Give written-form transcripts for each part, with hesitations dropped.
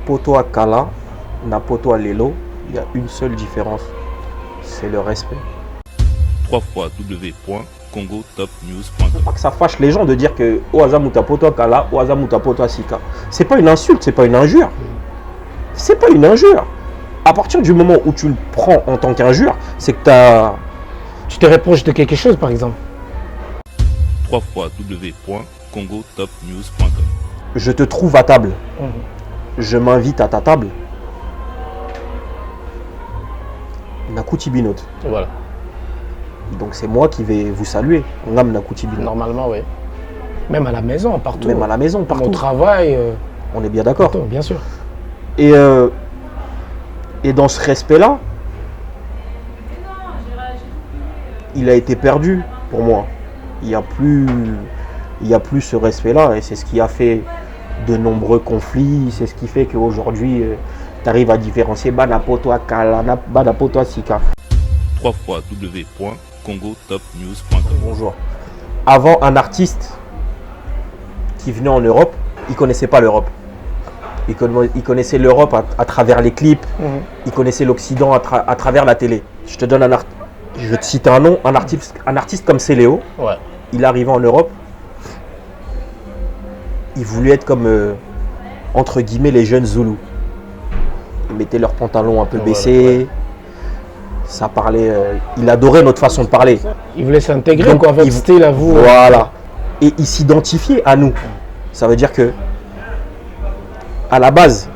poto à Kala, na poto à Lelo, il y a une seule différence, c'est le respect. www.congotopnews.com. Faut pas que ça fâche les gens de dire que Oaza Muta poto à Kala, Oaza Muta poto à Sika. C'est pas une insulte, c'est pas une injure. C'est pas une injure. À partir du moment où tu le prends en tant qu'injure, c'est que Tu te reproches de quelque chose, par exemple. www.congotopnews.com. je te trouve à table, je m'invite à ta table. Nakuti Binot. Voilà. Donc c'est moi qui vais vous saluer. Ngam Nakuti Binot. Normalement, oui. Même à la maison, partout. Même à la maison, Au partout. travail. On est bien d'accord. Partout, bien sûr. Et dans ce respect-là, il a été perdu pour moi. Il n'y a plus ce respect-là. Et c'est ce qui a fait de nombreux conflits. C'est ce qui fait qu'aujourd'hui, tu arrives à différencier Banapoto à Kala, Banapoto à Sika. www.congotopnews.com. Bonjour. Avant, un artiste qui venait en Europe, il ne connaissait pas l'Europe. Il connaissait l'Europe à travers les clips. Il connaissait l'Occident à travers la télé. Je te cite un nom, un artiste comme Céléo. Ouais. Il arrivait en Europe. Il voulait être comme, entre guillemets, les jeunes Zoulous. Ils mettaient leurs pantalons un peu baissés. Ouais. Ça parlait. Il adorait notre façon de parler. Il voulait s'intégrer, Donc, quoi, votre style à vous. Voilà. Et il s'identifiait à nous. Ça veut dire que, à la base,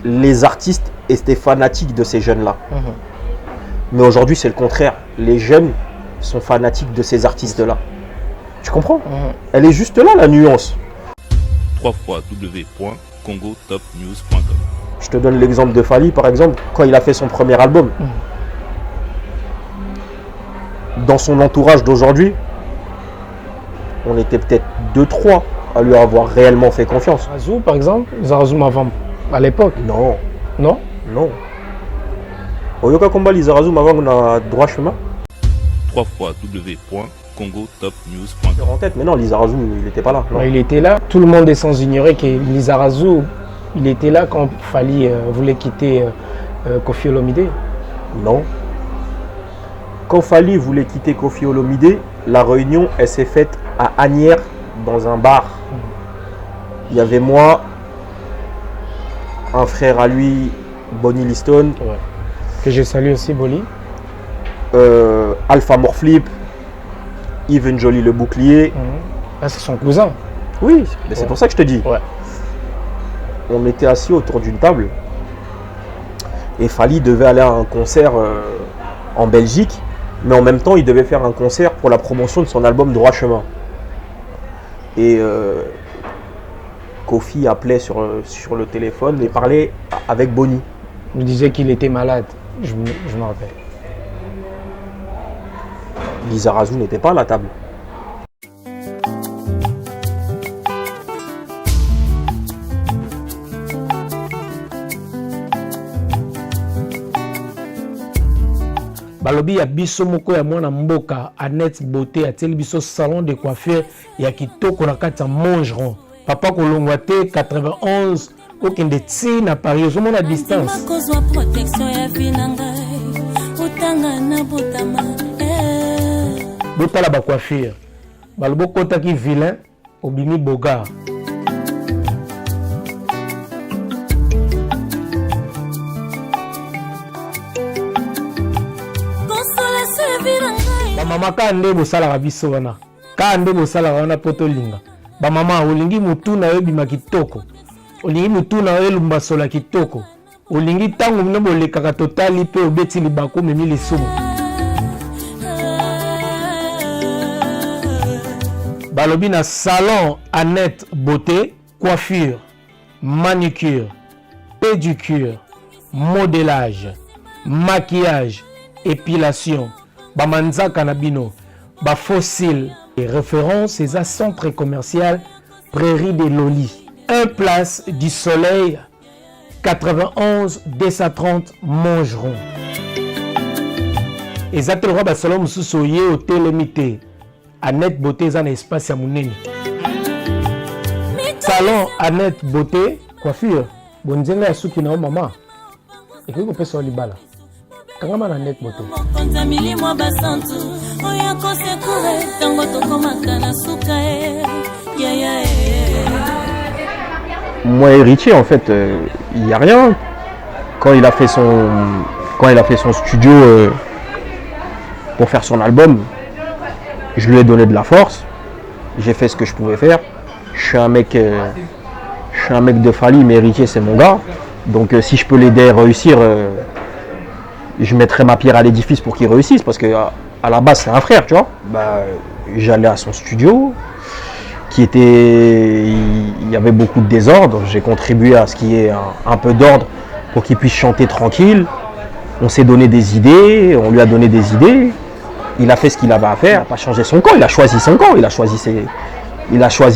les artistes étaient fanatiques de ces jeunes-là. Mais aujourd'hui, c'est le contraire. Les jeunes sont fanatiques de ces artistes-là. Tu comprends? Elle est juste là, la nuance. www.congotopnews.com. Je te donne l'exemple de Fally, par exemple, quand il a fait son premier album. Dans son entourage d'aujourd'hui, on était peut-être 2-3 à lui avoir réellement fait confiance. Zarazou, par exemple, Zarazou Mavam, à l'époque. Non, Non? non. Oyoka Komba Lizarazu Mavang na droit chemin. www.congotopnews.com. En tête, mais non, Lizarazu, il n'était pas là. Non. Ouais, il était là. Tout le monde est sans ignorer que Lizarazu, il était là quand Fally voulait quitter Koffi Olomide. Non. Quand Fally voulait quitter Koffi Olomide, la réunion, elle s'est faite à Asnières, dans un bar. Il y avait moi, un frère à lui, Bonnie Liston, Ouais. Que je salue aussi, Boli. Alpha Morflip, Yves Njoli le bouclier. Ah, c'est son cousin. Oui, mais c'est pour ça que je te dis. Ouais. On était assis autour d'une table et Fally devait aller à un concert en Belgique, mais en même temps il devait faire un concert pour la promotion de son album Droit Chemin. Et Koffi appelait sur le téléphone et parlait avec Bonnie. Il disait qu'il était malade. Je me rappelle. Lizarazu n'était pas à la table. Balobi ya biso moko ya mwana mboka Annette Beauté ateli biso salon de coiffure ya kitoko na kati ya Mongeron. Papa kolongwa te 91 okende ti na Paris ozomona distance. Kozwa protection ya vinanga utanga na botama Botala ba coiffure. Balobo kotaki vilain obimi Bogard. Mama ka nde bosala biso wana. Ka nde bosala wana poto linga. Ba mama olingi mutu na yo bima kitoko. Olingi mutu na yo lumba sola kitoko. Olingi tango mino bolekaka totali pe obeti libako memi lisumu. Balobi na salon Annette Beauté, coiffure, manicure, pédicure, modélage, maquillage, épilation. Bamanza Kanabino, ba fossile. Et référence est à centre commercial Prairie des Loli. 1 place du Soleil, 91 230 Mongeron. Et ça te le roi salon sous-soyé au télémité. Annette Beauté, un espace à Mouneni. Salon Annette Beauté, coiffure bonzenga ya suki na o mama ekoki kopesa libala kangama na net moto mokonza milimo basantu oya kosekure tango tokomaka na suka yaya. Moi, héritier, en fait, il n'y a rien. Quand il a fait son studio pour faire son album, je lui ai donné de la force. J'ai fait ce que je pouvais faire. Je suis un mec de Fally, mais héritier, c'est mon gars. Donc, si je peux l'aider à réussir, je mettrai ma pierre à l'édifice pour qu'il réussisse. Parce que à la base, c'est un frère, tu vois. Bah, j'allais à son studio. Il y avait beaucoup de désordre, j'ai contribué à ce qu'il y ait un peu d'ordre pour qu'il puisse chanter tranquille. On s'est donné des idées, on lui a donné des idées. Il a fait ce qu'il avait à faire, il n'a pas changé son camp, il a choisi son camp, il a choisi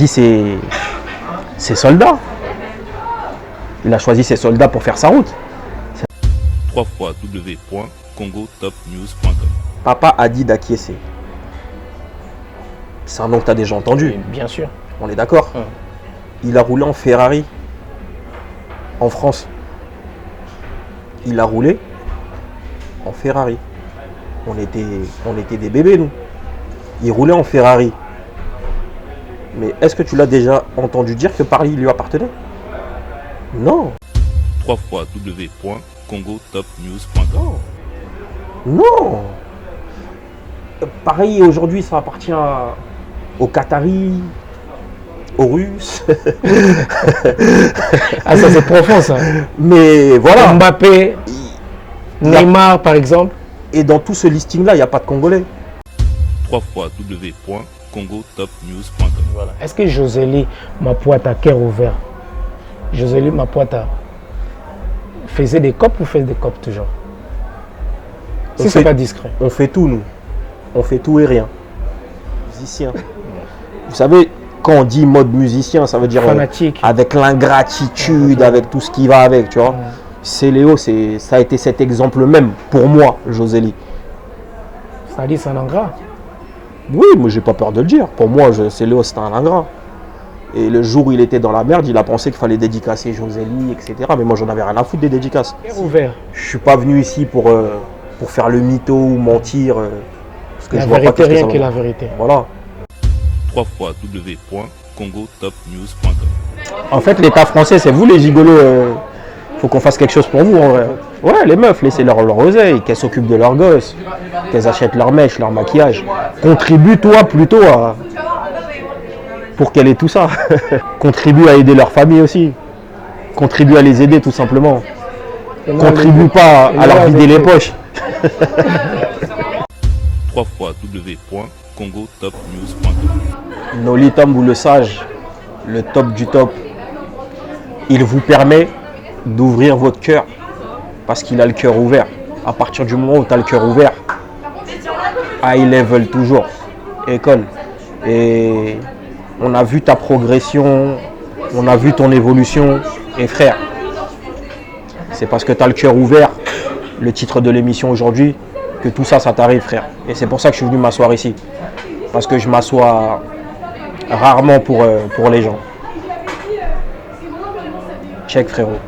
ses soldats. Il a choisi ses soldats pour faire sa route. www.congotopnews.com. Papa a dit d'acquiescer. C'est un nom que tu as déjà entendu. bien sûr. On est d'accord. Il a roulé en Ferrari en France. Il a roulé en Ferrari. On était des bébés, nous. Il roulait en Ferrari. Mais est-ce que tu l'as déjà entendu dire que Paris lui appartenait? Non. www.congotopnews.com. Non. Paris, aujourd'hui, ça appartient aux Qataris, aux Russes. Ah, ça c'est profond ça. Mais voilà. Mbappé, Neymar par exemple. Et dans tout ce listing-là, il n'y a pas de Congolais. www.congotopnews.com. Voilà. Est-ce que Josélie Mapouata, cœur ouvert, Josélie Mapouata faisait des copes ou fait des copes toujours? Si c'est pas discret. On fait tout, nous. On fait tout et rien. Musicien. Vous savez, quand on dit mode musicien, ça veut dire fanatique. Avec l'ingratitude, avec tout ce qui va avec, tu vois. C'est Léo, ça a été cet exemple même pour moi, Josélie. Ça dit c'est un ingrat. Oui, moi j'ai pas peur de le dire. Pour moi, c'est Léo, c'était un ingrat. Et le jour où il était dans la merde, il a pensé qu'il fallait dédicacer Josélie, etc. Mais moi, j'en avais rien à foutre des dédicaces. Ouvert. Je suis pas venu ici pour faire le mytho ou mentir. Parce que la je vois vérité, pas rien que la vérité. Voilà. www.congotopnews.com. En fait, l'État français, c'est vous les gigolos. Faut qu'on fasse quelque chose pour vous, en vrai. Ouais, les meufs, laissez-leur leur oseille, qu'elles s'occupent de leurs gosses, qu'elles achètent leurs mèches, leur maquillage. Contribue, toi, plutôt pour qu'elle ait tout ça. Contribue à aider leur famille aussi. Contribue à les aider, tout simplement. Contribue pas à leur vider les poches. www.congotopnews.com. Noli Tambou le sage, le top du top, il vous permet d'ouvrir votre cœur parce qu'il a le cœur ouvert. À partir du moment où tu as le cœur ouvert, high level toujours, école. Et on a vu ta progression, on a vu ton évolution. Et frère, c'est parce que tu as le cœur ouvert, le titre de l'émission aujourd'hui, que tout ça, ça t'arrive, frère. Et c'est pour ça que je suis venu m'asseoir ici. Parce que je m'assois rarement pour les gens. Check, frérot.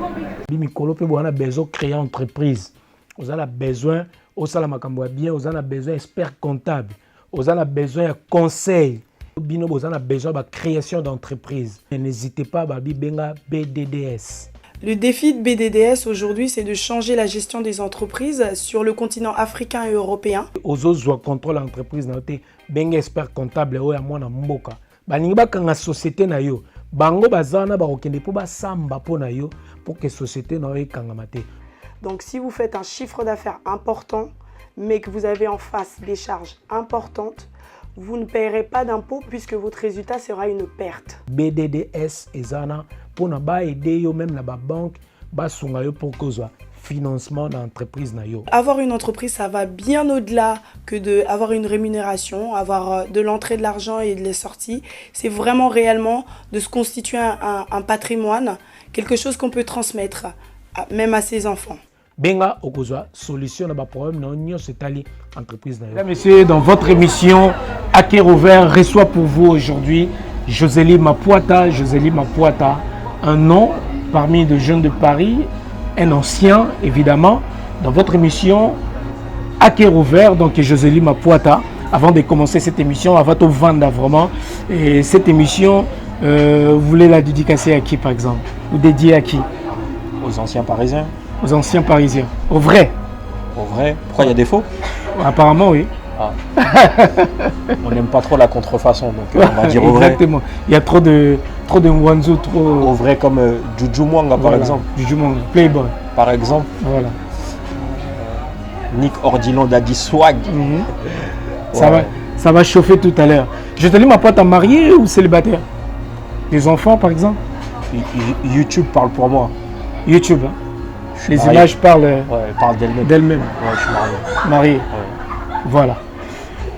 Mikolo pe boana besoin créer entreprise. Vous avez besoin au salama kambo bien, vous avez besoin expert comptable, vous avez besoin conseil. Bino vous avez besoin de création d'entreprise. N'hésitez pas à benga BDDS. Le défi de BDDS aujourd'hui, c'est de changer la gestion des entreprises sur le continent africain et européen. Ozo contrôle l'entreprise na te benga expert comptable o ya mwana mboka. Baningi bakanga société na yo. Bango bazana ba okende po ba samba po na yo pour que société na yo kangama te. Donc si vous faites un chiffre d'affaires important mais que vous avez en face des charges importantes, vous ne paierez pas d'impôts puisque votre résultat sera une perte. BDDS ezana pour na ba aider yo même na ba banque ba sunga yo pour que soit financement d'entreprise na yo. Avoir une entreprise, ça va bien au-delà que d'avoir une rémunération, avoir de l'entrée de l'argent et de la sortie. C'est vraiment réellement de se constituer un patrimoine, quelque chose qu'on peut transmettre même à ses enfants. Benga okozwa solution na ba problème na union c'est-à-dire entreprise na yo. Mesdames et messieurs, dans votre émission À cœur ouvert reçoit pour vous aujourd'hui Josélie Mapouata. Josélie Mapouata, un nom parmi les jeunes de Paris, un ancien, évidemment, dans votre émission à cœur ouvert, donc Josélie Mapuata. Avant de commencer cette émission, avant de vendre vraiment, et cette émission, vous voulez la dédicacer à qui par exemple? Ou dédier à qui? Aux anciens Parisiens. Aux anciens Parisiens. Au vrai? Au vrai. Pourquoi il y a des faux? Apparemment, oui. Ah. On n'aime pas trop la contrefaçon, donc on va dire au vrai. Exactement. Il y a trop de Mwanzo, trop... Au vrai comme Juju Mwanga par exemple. Juju Mwanga, Playboy. Par exemple. Voilà. Nick Ordilon Daddy Swag. Ça va chauffer tout à l'heure. Josélie Mapuata mariée ou célibataire? Des enfants par exemple? YouTube parle pour moi. YouTube, hein. Les marié. images parlent, parlent d'elles-mêmes. Ouais, je suis marié. Marié. Ouais. Voilà.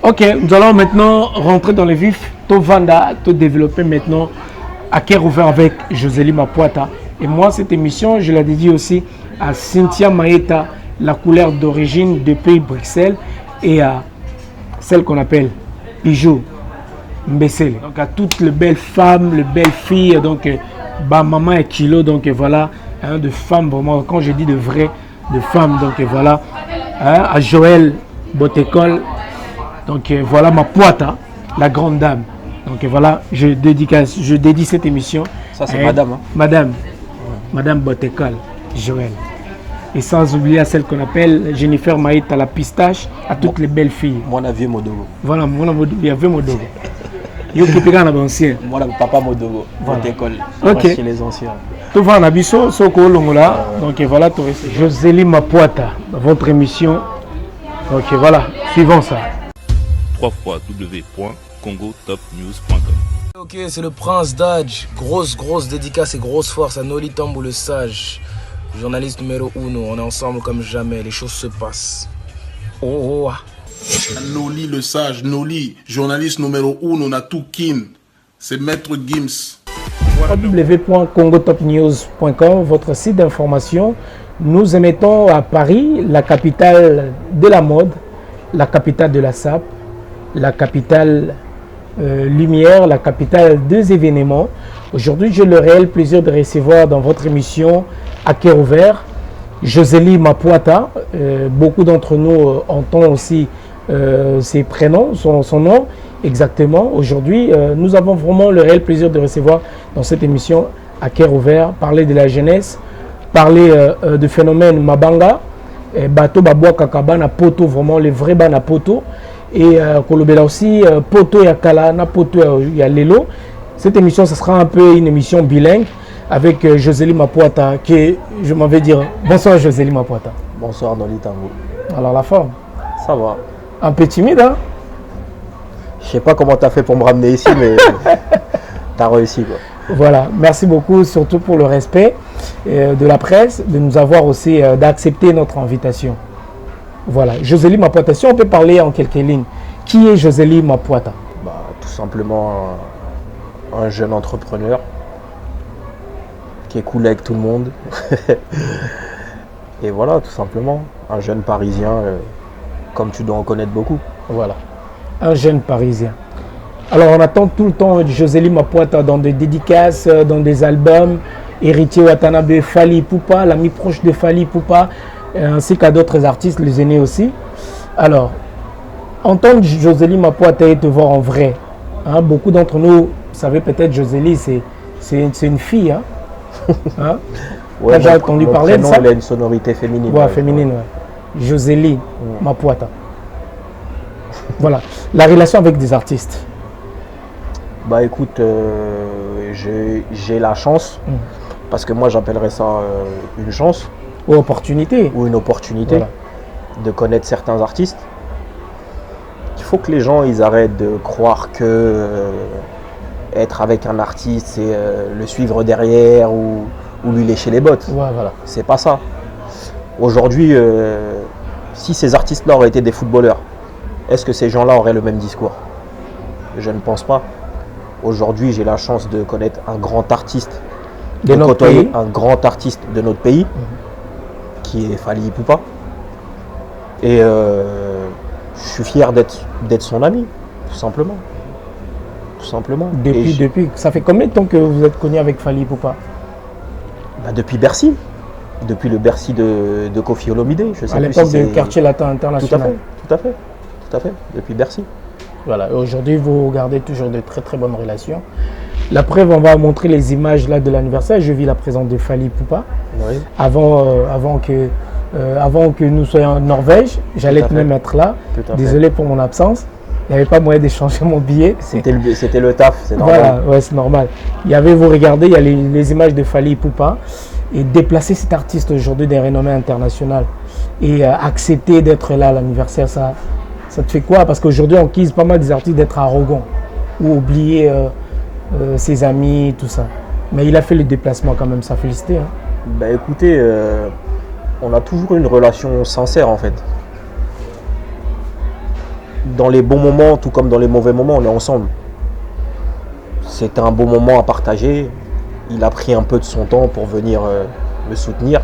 Ok, nous allons maintenant rentrer dans le vif. To Vanda, to développer maintenant à cœur ouvert avec Josélie Mapuata. Et moi, cette émission, je la dédie aussi à Cynthia Maeta, la couleur d'origine de pays Bruxelles, et à celle qu'on appelle Bijou Mbessele. Donc à toutes les belles femmes, les belles filles, donc maman et kilo, donc voilà, hein, de femmes vraiment, quand je dis de vraies, de femmes, donc voilà, hein, à Joël Botécole, donc voilà Mapuata, la grande dame. Donc voilà, je dédie cette émission. Ça c'est madame. Hein. Madame Botécole, Joël. Et sans oublier à celle qu'on appelle Jennifer Maïta, la pistache, à toutes les belles filles. Moi, la vie Modogo. Voilà, il y avait Modogo. Yo qui pega na ancien. Moi, le papa Modogo. Voilà. École. Ok. Chez les anciens. Tout va en abisso, soko longola. Donc voilà, Josélie Mapuata, votre émission. Ok, voilà, suivons ça. www.congotopnews.com. Ok, c'est le Prince Dodge. Grosse dédicace et grosse force à Noli Tambou le Sage. Journaliste numéro 1, on est ensemble comme jamais, les choses se passent. Oh. Noli le Sage, Noli, journaliste numéro 1, on a tout kin. C'est Maître Gims. www.congotopnews.com, votre site d'information. Nous émettons à Paris, la capitale de la mode, la capitale de la SAP, la capitale lumière, la capitale des événements. Aujourd'hui, j'ai le réel plaisir de recevoir dans votre émission à cœur ouvert Josélie Mapuata. Beaucoup d'entre nous entendent aussi ses prénoms, son nom exactement. Aujourd'hui, nous avons vraiment le réel plaisir de recevoir dans cette émission à cœur ouvert, parler de la jeunesse, parler de phénomène Mabanga, bateau Baboua Kakaba na poto, vraiment les vrais bas na poto. Et Kolobela aussi, poto ya Kala, na poto ya Lelo. Cette émission, ce sera un peu une émission bilingue avec Josélie Mapuata, qui, je m'en vais dire, bonsoir Josélie Mapuata. Bonsoir Noli Tambou. Alors la forme? Ça va. Un peu timide, hein? Je sais pas comment tu as fait pour me ramener ici, mais tu as réussi quoi. Voilà, merci beaucoup, surtout pour le respect de la presse, de nous avoir aussi, d'accepter notre invitation. Voilà, Josélie Mapuata, si on peut parler en quelques lignes, qui est Josélie Mapuata? Tout simplement un jeune entrepreneur qui est cool avec tout le monde. Et voilà, tout simplement, un jeune Parisien, comme tu dois en connaître beaucoup. Voilà, un jeune Parisien. Alors on attend tout le temps Josélie Mapuata dans des dédicaces, dans des albums, Héritier Watanabe, Fally Ipupa, l'ami proche de Fally Ipupa, ainsi qu'à d'autres artistes, les aînés aussi. Alors, entendre Josélie Mapuata et te voir en vrai, hein, beaucoup d'entre nous, vous savez peut-être Josélie, c'est une fille. Hein? Hein? Ouais, j'ai entendu parler de ça. Elle a une sonorité féminine. Ouais, féminine, ouais. Josélie Mapuata. Voilà, la relation avec des artistes. Bah écoute, j'ai la chance, parce que moi j'appellerais ça une chance. Ou opportunité. Ou une opportunité, voilà, de connaître certains artistes. Il faut que les gens ils arrêtent de croire que être avec un artiste c'est le suivre derrière ou lui lécher les bottes. Ouais, voilà. C'est pas ça. Aujourd'hui, si ces artistes-là auraient été des footballeurs, est-ce que ces gens-là auraient le même discours? Je ne pense pas. Aujourd'hui, j'ai la chance de connaître un grand artiste, de côtoyer un grand artiste de notre pays, qui est Fally Ipupa. Et je suis fier d'être son ami, tout simplement. Tout simplement. Depuis, ça fait combien de temps que vous êtes connu avec Fally Ipupa? Depuis Bercy. Depuis le Bercy de Kofi Olomide. Je sais À plus l'époque si du c'est- quartier latin international. Tout à fait. Depuis Bercy. Voilà. Et aujourd'hui, vous gardez toujours de très très bonnes relations. La preuve, on va montrer les images là de l'anniversaire. Je vis la présence de Fally Ipupa. Oui. Avant que nous soyons en Norvège, j'allais Tout à tout fait. de même être là. Tout à fait. Désolé pour mon absence. Il n'y avait pas moyen d'échanger mon billet. C'était le taf, c'est normal. Voilà, ouais, c'est normal. Il y avait, vous regardez, il y a les images de Fally Ipupa. Et déplacer cet artiste aujourd'hui des renommées internationales et accepter d'être là à l'anniversaire, ça te fait quoi? Parce qu'aujourd'hui, on quitte pas mal des artistes d'être arrogants ou oublier ses amis, tout ça. Mais il a fait le déplacement quand même, ça félicité. Hein. Bah écoutez, on a toujours une relation sincère en fait. Dans les bons moments, tout comme dans les mauvais moments, on est ensemble. C'était un beau moment à partager. Il a pris un peu de son temps pour venir me soutenir.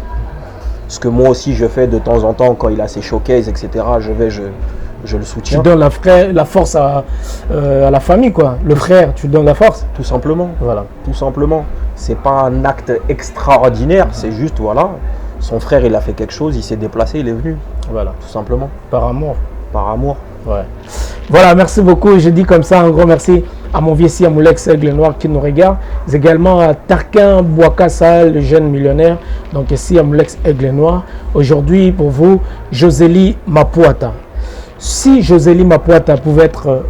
Ce que moi aussi je fais de temps en temps quand il a ses showcases, etc. Je le Tu soutiens. donnes la force à la famille, quoi. Le frère, tu donnes la force. Tout simplement. Voilà. Tout simplement. C'est pas un acte extraordinaire, c'est juste voilà. Son frère il a fait quelque chose, il s'est déplacé, il est venu. Voilà. Tout simplement. Par amour. Par amour. Ouais. Voilà, merci beaucoup. Et je dis comme ça un grand merci à mon vieux Amoulex Aigle Noir qui nous regarde. Mais également à Tarquin Bouakassa, le jeune millionnaire. Donc ici Amoulex Aigle Noir. Aujourd'hui pour vous, Josélie Mapouata. Si Josélie Mapouata pouvait être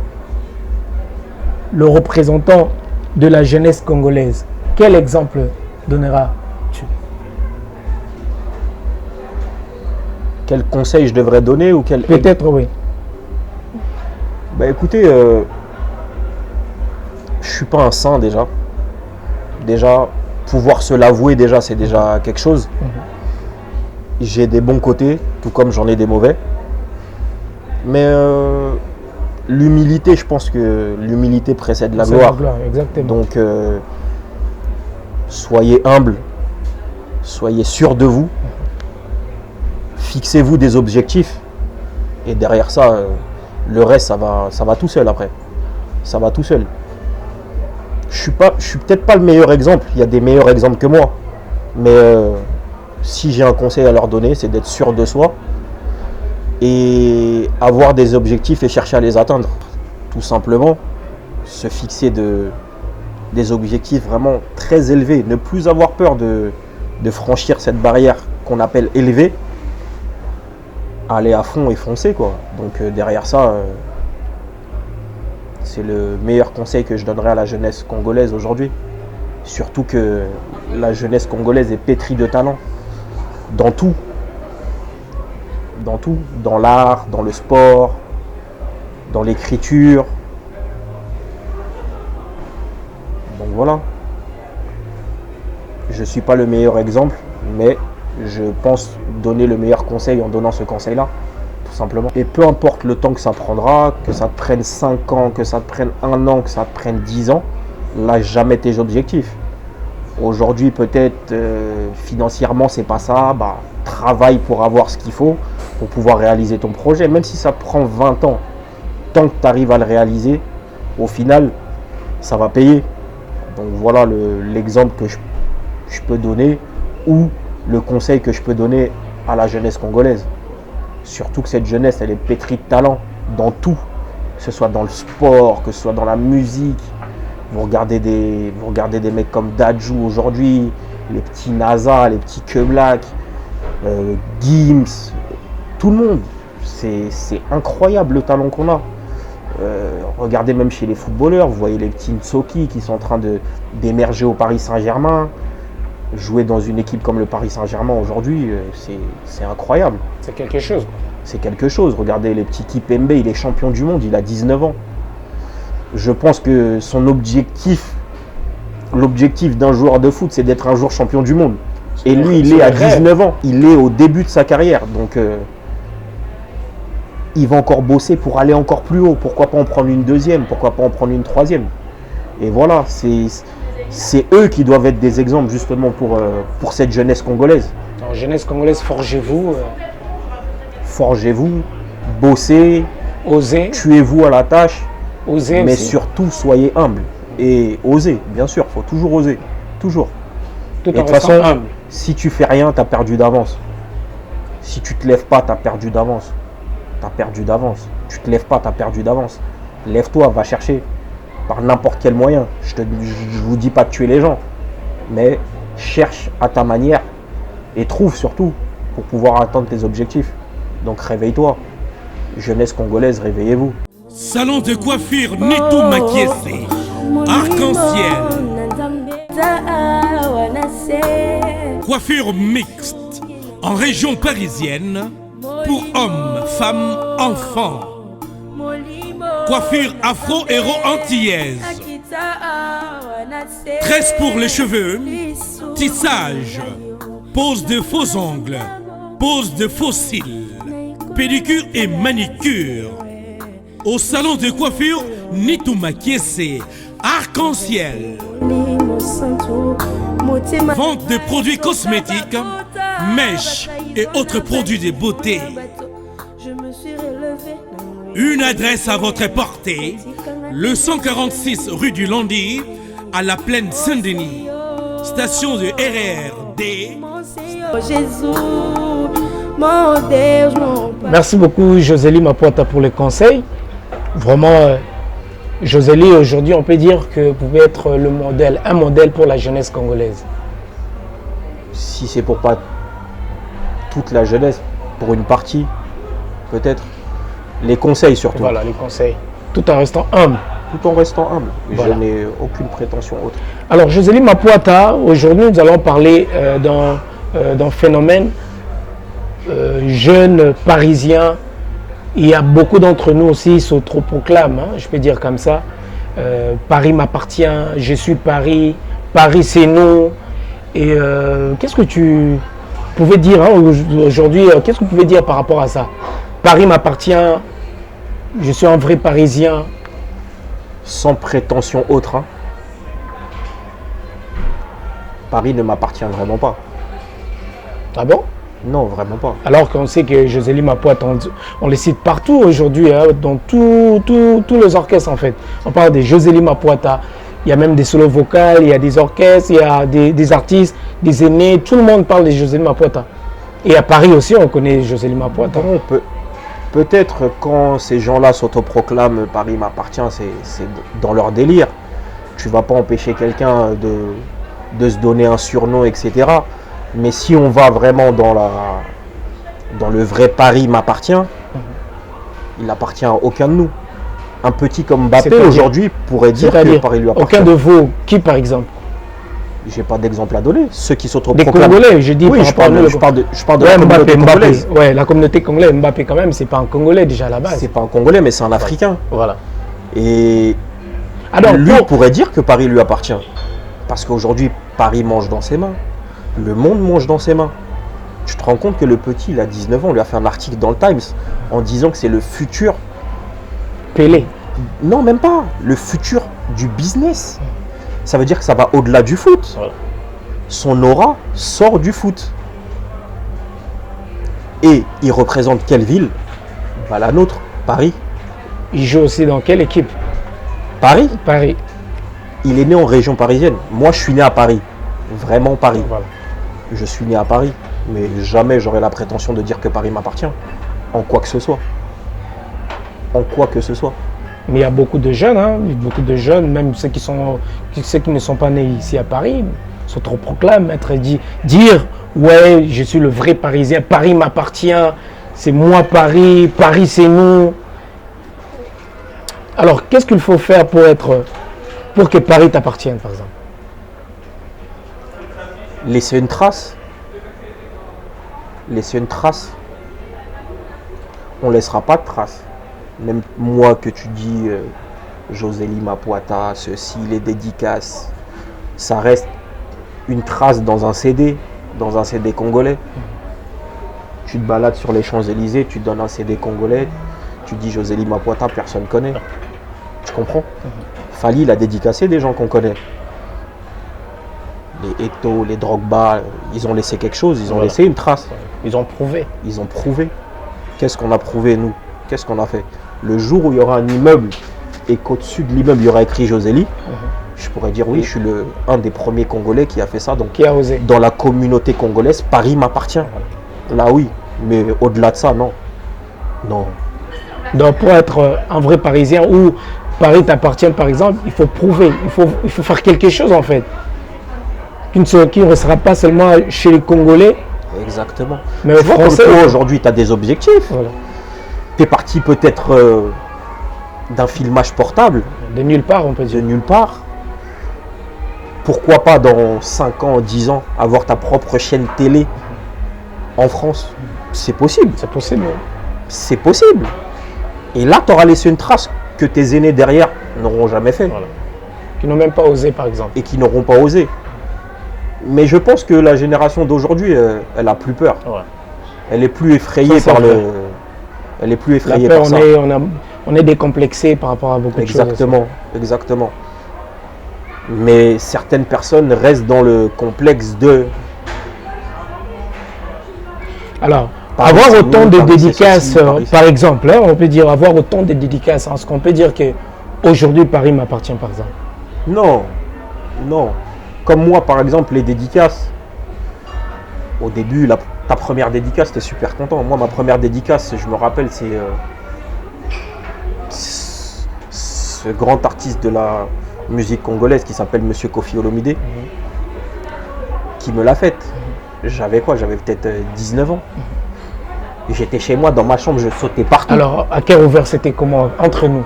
le représentant de la jeunesse congolaise, quel exemple donneras-tu? Quel conseil je devrais donner ou quel... Peut-être oui. Bah écoutez, je suis pas un saint déjà. Déjà, pouvoir se l'avouer déjà, c'est déjà quelque chose. J'ai des bons côtés, tout comme j'en ai des mauvais. Mais l'humilité, je pense que l'humilité précède la C'est gloire. exactement. Donc, soyez humble, soyez sûr de vous, fixez-vous des objectifs et derrière ça, le reste, ça va tout seul après. Ça va tout seul. Je suis peut-être pas le meilleur exemple, il y a des meilleurs exemples que moi, mais si j'ai un conseil à leur donner, c'est d'être sûr de soi et avoir des objectifs et chercher à les atteindre. Tout simplement, se fixer des objectifs vraiment très élevés, ne plus avoir peur de franchir cette barrière qu'on appelle élevée, aller à fond et foncer quoi. Donc derrière ça, c'est le meilleur conseil que je donnerais à la jeunesse congolaise aujourd'hui. Surtout que la jeunesse congolaise est pétrie de talent dans tout. Dans l'art, dans le sport, dans l'écriture. Donc voilà. Je ne suis pas le meilleur exemple, mais je pense donner le meilleur conseil en donnant ce conseil-là, tout simplement. Et peu importe le temps que ça prendra, que ça te prenne 5 ans, que ça te prenne 1 an, que ça te prenne 10 ans, lâche jamais tes objectifs. Aujourd'hui, peut-être financièrement, c'est pas ça. Bah, travaille pour avoir ce qu'il faut pour pouvoir réaliser ton projet. Même si ça prend 20 ans, tant que tu arrives à le réaliser, au final, ça va payer. Donc voilà l'exemple que je peux donner ou le conseil que je peux donner à la jeunesse congolaise. Surtout que cette jeunesse, elle est pétrie de talent dans tout. Que ce soit dans le sport, que ce soit dans la musique. Vous regardez des mecs comme Dadju aujourd'hui, les petits NASA, les petits Keblak, Gims, tout le monde. C'est incroyable le talent qu'on a. Regardez même chez les footballeurs, vous voyez les petits Nsoki qui sont en train d'émerger au Paris Saint-Germain. Jouer dans une équipe comme le Paris Saint-Germain aujourd'hui, c'est incroyable. C'est quelque chose. C'est quelque chose. Regardez les petits Kipembe, il est champion du monde, il a 19 ans. Je pense que son l'objectif d'un joueur de foot, c'est d'être un jour champion du monde. Et lui, il est à 19 ans. Il est au début de sa carrière. Donc, il va encore bosser pour aller encore plus haut. Pourquoi pas en prendre une deuxième? Pourquoi pas en prendre une troisième? Et voilà, c'est eux qui doivent être des exemples justement pour cette jeunesse congolaise. Alors, jeunesse congolaise, forgez-vous. Forgez-vous, bossez, Osez. tuez-vous à la tâche. Osez Mais aussi. surtout, soyez humble. Et osez, bien sûr, il faut toujours oser. Toujours. Tout Et en de toute restant façon, humble. si tu fais rien, tu as perdu d'avance. Si tu te lèves pas, tu as perdu d'avance. Tu as perdu d'avance. Tu te lèves pas, tu as perdu d'avance. Lève-toi, va chercher par n'importe quel moyen. Je vous dis pas de tuer les gens, mais cherche à ta manière et trouve surtout pour pouvoir atteindre tes objectifs. Donc réveille-toi. Jeunesse congolaise, réveillez-vous. Salon de coiffure Nito Makiese, arc-en-ciel, coiffure mixte en région parisienne pour hommes, femmes, enfants. Coiffure afro-héro-antillaise, tresse pour les cheveux, tissage, pose de faux ongles, pose de faux cils, pédicure et manicure. Au salon de coiffure Nito Makiese, arc-en-ciel. Vente de produits cosmétiques, mèches et autres produits de beauté. Une adresse à votre portée, le 146 rue du Landy, à la plaine Saint-Denis. Station de RERD. Merci beaucoup Josélie Mapuata pour les conseils. Vraiment, Josélie, aujourd'hui on peut dire que vous pouvez être le modèle, un modèle pour la jeunesse congolaise. Si c'est pour pas toute la jeunesse, pour une partie, peut-être. Les conseils surtout. Voilà, les conseils. Tout en restant humble. Tout en restant humble. Voilà. Je n'ai aucune prétention autre. Alors, Josélie Mapuata, aujourd'hui, nous allons parler d'un phénomène jeune, parisien. Il y a beaucoup d'entre nous aussi qui s'autoproclament, hein, je peux dire comme ça. Paris m'appartient, je suis Paris, Paris c'est nous. Et qu'est-ce que tu pouvais dire hein, aujourd'hui, qu'est-ce que tu pouvais dire par rapport à ça? Paris m'appartient, je suis un vrai Parisien. Sans prétention autre. Hein. Paris ne m'appartient vraiment pas. Ah bon? Non, vraiment pas. Alors qu'on sait que Josélie Mapuata, on les cite partout aujourd'hui, hein, dans tous les orchestres en fait. On parle de Josélie Mapuata, il y a même des solos vocaux, il y a des orchestres, il y a des artistes, des aînés, tout le monde parle de Josélie Mapuata. Et à Paris aussi, on connaît Josélie Mapuata. Peut-être quand ces gens-là s'autoproclament Paris m'appartient, c'est dans leur délire. Tu vas pas empêcher quelqu'un de se donner un surnom, etc. Mais si on va vraiment dans le vrai Paris m'appartient, il n'appartient à aucun de nous. Un petit comme Mbappé aujourd'hui pourrait dire que Paris lui appartient. Aucun de vous, qui par exemple? J'ai pas d'exemple à donner. Ceux qui Des s'autoproclament. Congolais, je dis. Oui, je parle de la communauté congolaise. Ouais, la communauté congolaise, Mbappé quand même, c'est pas un Congolais déjà à la base. C'est pas un Congolais, mais c'est un Africain. Voilà. Et alors, lui pourrait dire que Paris lui appartient. Parce qu'aujourd'hui, Paris mange dans ses mains. Le monde mange dans ses mains. Tu te rends compte que le petit, il a 19 ans, on lui a fait un article dans le Times en disant que c'est le futur. Pelé. Non, même pas. Le futur du business. Ça veut dire que ça va au-delà du foot. Voilà. Son aura sort du foot. Et il représente quelle ville? Bah, la nôtre, Paris. Il joue aussi dans quelle équipe? Paris. Paris. Il est né en région parisienne. Moi, je suis né à Paris. Vraiment Paris. Voilà. Je suis né à Paris. Mais jamais j'aurais la prétention de dire que Paris m'appartient. En quoi que ce soit. En quoi que ce soit. Mais il y a beaucoup de jeunes, hein, même ceux qui ne sont pas nés ici à Paris, s'autoproclament, dire ouais, je suis le vrai Parisien, Paris m'appartient, c'est moi Paris, Paris c'est nous. Alors, qu'est-ce qu'il faut faire pour que Paris t'appartienne, par exemple? Laisser une trace. Laisser une trace. On ne laissera pas de trace. Même moi que tu dis Josélie Mapuata, ceci, les dédicaces, ça reste une trace dans un CD congolais. Tu te balades sur les Champs-Élysées, tu donnes un CD congolais, tu dis Josélie Mapuata, personne ne connaît. Tu comprends? Fali, il a dédicacé des gens qu'on connaît. Les Eto'o, les Drogba, ils ont laissé quelque chose, ils ont laissé une trace. Ils ont prouvé. Ils ont prouvé. Qu'est-ce qu'on a prouvé, nous? Qu'est-ce qu'on a fait? Le jour où il y aura un immeuble et qu'au-dessus de l'immeuble, il y aura écrit Josélie, je pourrais dire oui, je suis un des premiers Congolais qui a fait ça. Donc, Qui a osé. dans la communauté congolaise, Paris m'appartient. Là, oui. Mais au-delà de ça, non. Non. Donc pour être un vrai Parisien ou Paris t'appartient par exemple, il faut prouver, il faut faire quelque chose en fait. Qui ne restera pas seulement chez les Congolais. Exactement. Mais Tu aux vois, Français, comme toi, aujourd'hui, tu as des objectifs. voilà. Tu es parti peut-être d'un filmage portable, De nulle part on peut de dire. nulle part. Pourquoi pas dans 5 ans, 10 ans, avoir ta propre chaîne télé en France? C'est possible. C'est possible. C'est possible. Et là, tu auras laissé une trace que tes aînés derrière n'auront jamais fait. Voilà. Qui n'ont même pas osé par exemple. Et qui n'auront pas osé. Mais je pense que la génération d'aujourd'hui, elle a plus peur. Ouais. Elle est plus effrayée Ça, c'est par vrai. Elle est plus La effrayée peur, par ça. on est décomplexé par rapport à beaucoup de choses. Exactement, exactement. Mais certaines personnes restent dans le complexe de Alors, Paris, avoir c'est autant nous, de Paris, c'est dédicaces, ceci, Paris, c'est- par exemple, hein, on peut dire avoir autant de dédicaces. Est-ce qu'on peut dire que aujourd'hui Paris m'appartient par exemple? non, non. Comme moi, par exemple, les dédicaces. Au début, ta première dédicace, t'es super content. Moi, ma première dédicace, je me rappelle, c'est ce grand artiste de la musique congolaise qui s'appelle Monsieur Kofi Olomide, qui me l'a faite. J'avais quoi? J'avais peut-être 19 ans. J'étais chez moi dans ma chambre, je sautais partout. Alors, à cœur ouvert, c'était comment entre nous?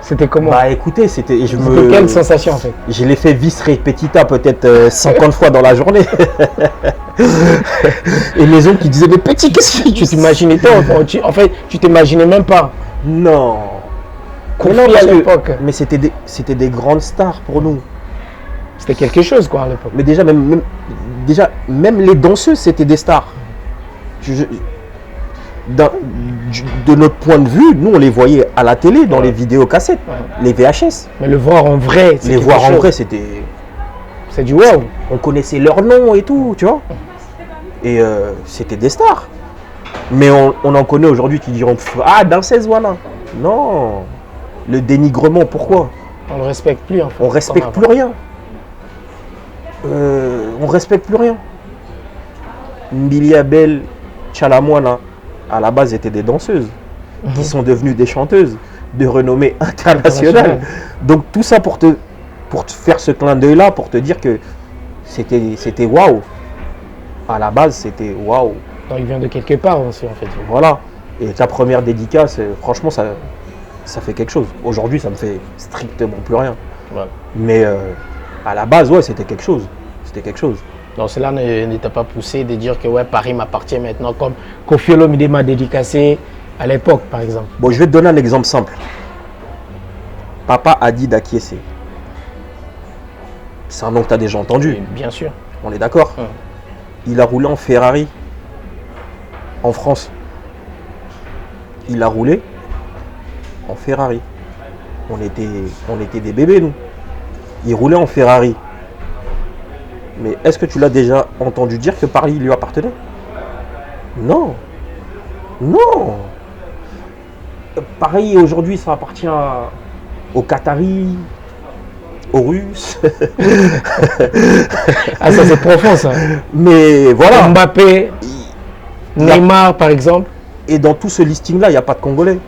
C'était comment? Bah écoutez, c'était. C'était quelle sensation en fait? Je l'ai fait vis repetita peut-être 50 fois dans la journée. Et les autres qui disaient mais petit, qu'est-ce que Tu t'imaginais pas, en fait, tu t'imaginais même pas. Non. Kofi Non, à parce que- l'époque. Mais c'était des grandes stars pour nous. C'était quelque chose quoi à l'époque. Mais déjà même les danseuses c'était des stars. De notre point de vue, nous on les voyait à la télé, dans les vidéocassettes, les VHS. Mais le voir en vrai, c'est Les quelque voir en chose. vrai, c'était. C'est du wow. On connaissait leur nom et tout, tu vois. Et c'était des stars. Mais on en connaît aujourd'hui qui diront ah, danseuse, voilà. Non. Le dénigrement, pourquoi? On ne respecte plus en fait. On respecte plus rien. On respecte plus rien. Mbili Abel, Tchalamouana, à la base étaient des danseuses qui sont devenues des chanteuses de renommée internationale. Donc tout ça pour te faire ce clin d'œil là, pour te dire que c'était waouh. À la base c'était waouh. Donc il vient de quelque part aussi en fait. Voilà. Et ta première dédicace, franchement ça fait quelque chose. Aujourd'hui ça me fait strictement plus rien. Voilà. Mais à la base ouais c'était quelque chose. C'était quelque chose. Donc cela ne t'a pas poussé de dire que ouais, Paris m'appartient maintenant comme Kofi Olomide m'a dédicacé à l'époque par exemple. Bon, je vais te donner un exemple simple. Papa a dit d'acquiescer. C'est un nom que tu as déjà entendu. Et bien sûr. On est d'accord? Il a roulé en Ferrari en France. Il a roulé en Ferrari. On était des bébés, nous. Il roulait en Ferrari. Mais est-ce que tu l'as déjà entendu dire que Paris lui appartenait? Non. Non. Paris, aujourd'hui, ça appartient aux Qataris, aux Russes. Ah ça c'est profond ça. Mais voilà. Mbappé, Neymar par exemple. Et dans tout ce listing-là, il n'y a pas de Congolais.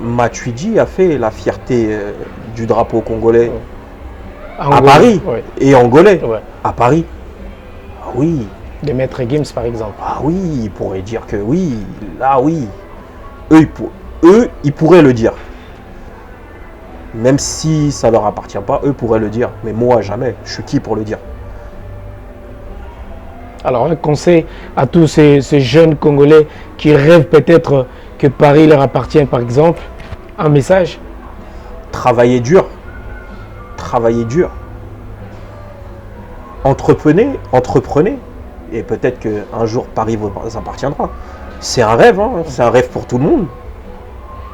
Matuidi a fait la fierté du drapeau congolais à Paris Ouais. et angolais Ouais. à Paris. Ah oui, De Maître Gims par exemple. ah oui, ils pourraient dire que oui, là oui. Eux, ils pourraient le dire. Même si ça leur appartient pas, eux pourraient le dire. Mais moi, jamais. Je suis qui pour le dire? Alors un conseil à tous ces jeunes Congolais qui rêvent peut-être que Paris leur appartient par exemple, un message. Travaillez dur. Travaillez dur. Entreprenez. Et peut-être qu'un jour Paris vous appartiendra. C'est un rêve, hein. C'est un rêve pour tout le monde.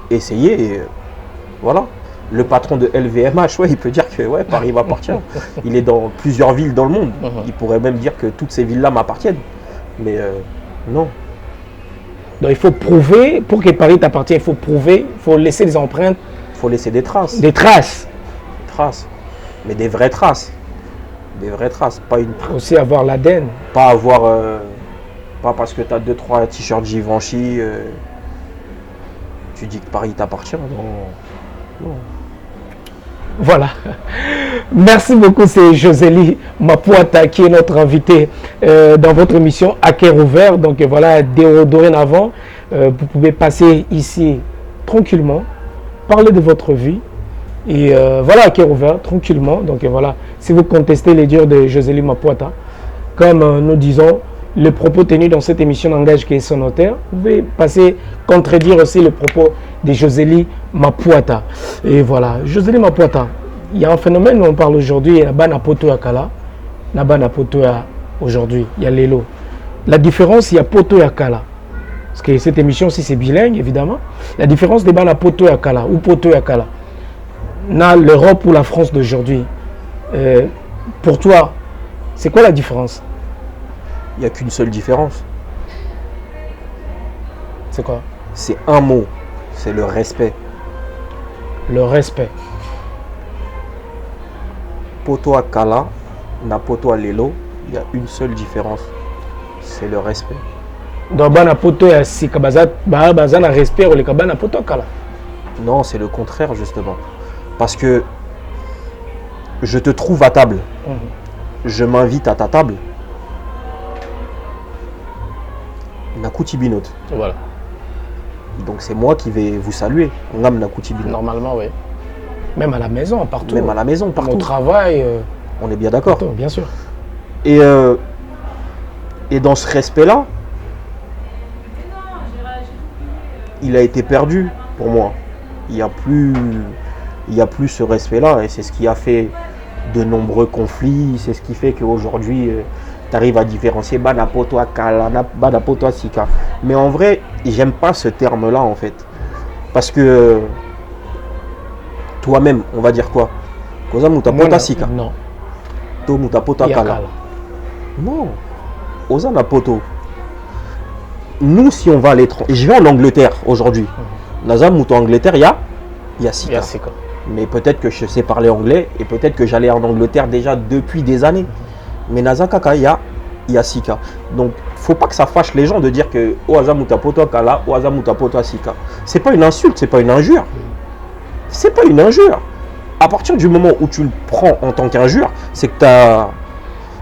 Essayez et voilà. Le patron de LVMH, ouais, il peut dire que ouais, Paris m'appartient. Il est dans plusieurs villes dans le monde. Il pourrait même dire que toutes ces villes-là m'appartiennent. Mais non. Donc il faut prouver, pour que Paris t'appartienne, il faut prouver, il faut laisser des empreintes, Il faut laisser des traces. des traces. traces. Mais des vraies traces. Des vraies traces. Pas une. Aussi avoir l'ADN. Pas avoir. Pas parce que tu as 2-3 t-shirts Givenchy. Tu dis que Paris t'appartient. Non. Voilà. Merci beaucoup, c'est Josélie Mapouata qui est notre invitée dans votre émission À Cœur Ouvert. Donc voilà, dorénavant, vous pouvez passer ici tranquillement, parler de votre vie. Et voilà, À Cœur Ouvert, tranquillement. Donc voilà, si vous contestez les dires de Josélie Mapouata, comme nous disons, les propos tenus dans cette émission n'engagent que son auteur. Vous pouvez passer, contredire aussi les propos de Josélie Mapouata. Et voilà, Josélie Mapouata, il y a un phénomène dont on parle aujourd'hui, il y a Bana Poto à Kala, il y a Bana Poto aujourd'hui, il y a Lelo. La différence, il y a Poto à Kala. Parce que cette émission aussi c'est bilingue évidemment. La différence des Bana Poto à Kala ou Poto à Kala, dans l'Europe ou la France d'aujourd'hui, pour toi, c'est quoi la différence? Il n'y a qu'une seule différence. C'est quoi? C'est un mot. C'est le respect. Le respect. Poto à Kala, na Poto à Lelo, il y a une seule différence. C'est le respect. Donc, bana Poto à Sika, bazana respect ou les kabana Poto à Kala? Non, c'est le contraire justement. Parce que je te trouve à table. Je m'invite à ta table. Nakuti Binot. Voilà. Donc c'est moi qui vais vous saluer. Ngam Nakuti Binot. Normalement, oui. Même à la maison, partout. Même à la maison, partout. Au travail. On est bien d'accord. Bien sûr. Et dans ce respect-là, il a été perdu pour moi. Il n'y a plus ce respect-là. Et c'est ce qui a fait de nombreux conflits. C'est ce qui fait qu'aujourd'hui, tu arrives à différencier Bana Poto à Kala, Bana Poto à Sika. Mais en vrai, j'aime pas ce terme-là en fait. Parce que toi-même, on va dire quoi? Koza Muta Poto à Sika. Non. To Muta Poto à Kala. Non. Ozana Poto. Nous, si on va à l'étranger, je vais en Angleterre aujourd'hui. Naza Muta Angleterre, il y a Sika. Mais peut-être que je sais parler anglais et peut-être que j'allais en Angleterre déjà depuis des années. Mais Naza Kaka, il y a Sika. Donc, faut pas que ça fâche les gens de dire que Oaza Muta Poto Kala, Oaza Muta Poto Sika. C'est pas une insulte, c'est pas une injure. C'est pas une injure. À partir du moment où tu le prends en tant qu'injure, c'est que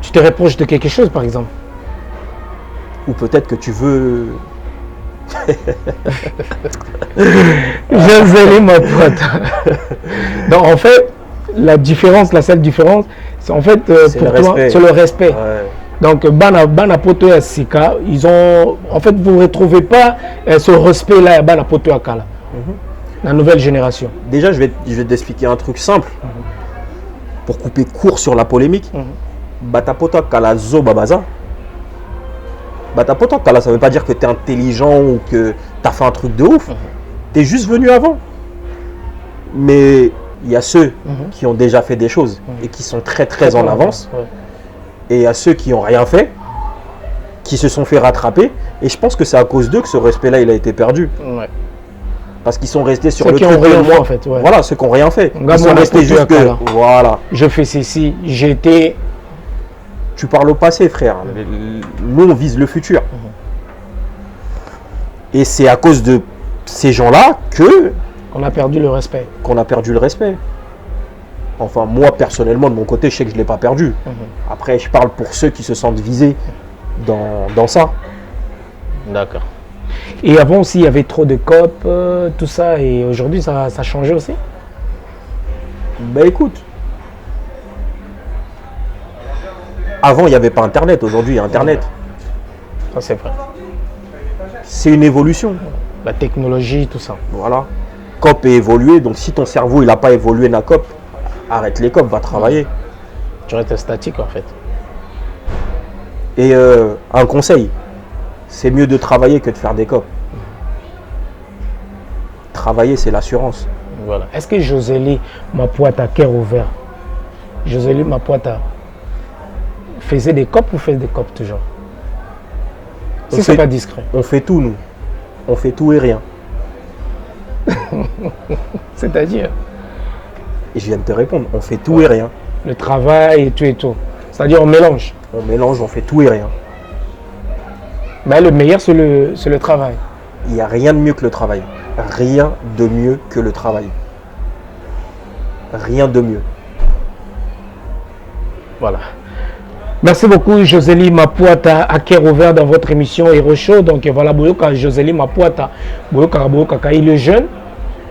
tu te reproches de quelque chose, par exemple. Ou peut-être que tu veux. Josélie Mapouata. Donc en fait, la seule différence, c'est en fait pour toi, c'est le respect. Ouais. Donc Bana Poto et Sika, ils ont, en fait, vous ne retrouvez pas ce respect-là à Bana Poto et Kala, la nouvelle génération. Déjà, je vais t'expliquer un truc simple pour couper court sur la polémique. Bata Poto et Kala zo babaza. Bata Poto et Kala, ça ne veut pas dire que tu es intelligent ou que tu as fait un truc de ouf. Tu es juste venu avant. Mais il y a ceux qui ont déjà fait des choses et qui sont très en avance. Et il y a ceux qui n'ont rien fait, qui se sont fait rattraper. Et je pense que c'est à cause d'eux que ce respect-là, il a été perdu. Ouais. Parce qu'ils sont restés sur ceux le truc de moi. En fait, ouais. Voilà, ceux qui n'ont rien fait. Ils sont restés juste que... Voilà. Je fais ceci, j'étais... Tu parles au passé, frère. Nous, on vise le futur. Et c'est à cause de ces gens-là qu'on a perdu le respect. Qu'on a perdu le respect. Enfin, moi, personnellement, de mon côté, je sais que je ne l'ai pas perdu. Après, je parle pour ceux qui se sentent visés dans ça. D'accord. Et avant aussi, il y avait trop de copes, tout ça. Et aujourd'hui, ça a changé aussi? Ben écoute. Avant, il n'y avait pas Internet. Aujourd'hui, il y a Internet. Ça, c'est vrai. C'est une évolution. La technologie, tout ça. Voilà. COP est évolué. Donc, si ton cerveau il n'a pas évolué na COP, arrête les COP, va travailler. Tu restes statique, en fait. Et un conseil, c'est mieux de travailler que de faire des COP. Travailler, c'est l'assurance. Voilà. Est-ce que Josélie Mapouata, cœur ouvert, Josélie Mapouata faisait des COP ou fait des COP toujours? Si c'est pas discret. On fait tout, nous. On fait tout et rien. C'est-à-dire? Et je viens de te répondre, on fait tout et rien. Le travail et tout et tout. C'est-à-dire on mélange. On mélange, on fait tout et rien. Mais le meilleur, c'est le travail. Il n'y a rien de mieux que le travail. Rien de mieux que le travail. Rien de mieux. Voilà. Merci beaucoup, Josélie Mapuata, à cœur ouvert dans votre émission Hero Show. Donc voilà, Boyoka, Josélie Mapuata, Boyoka, il est jeune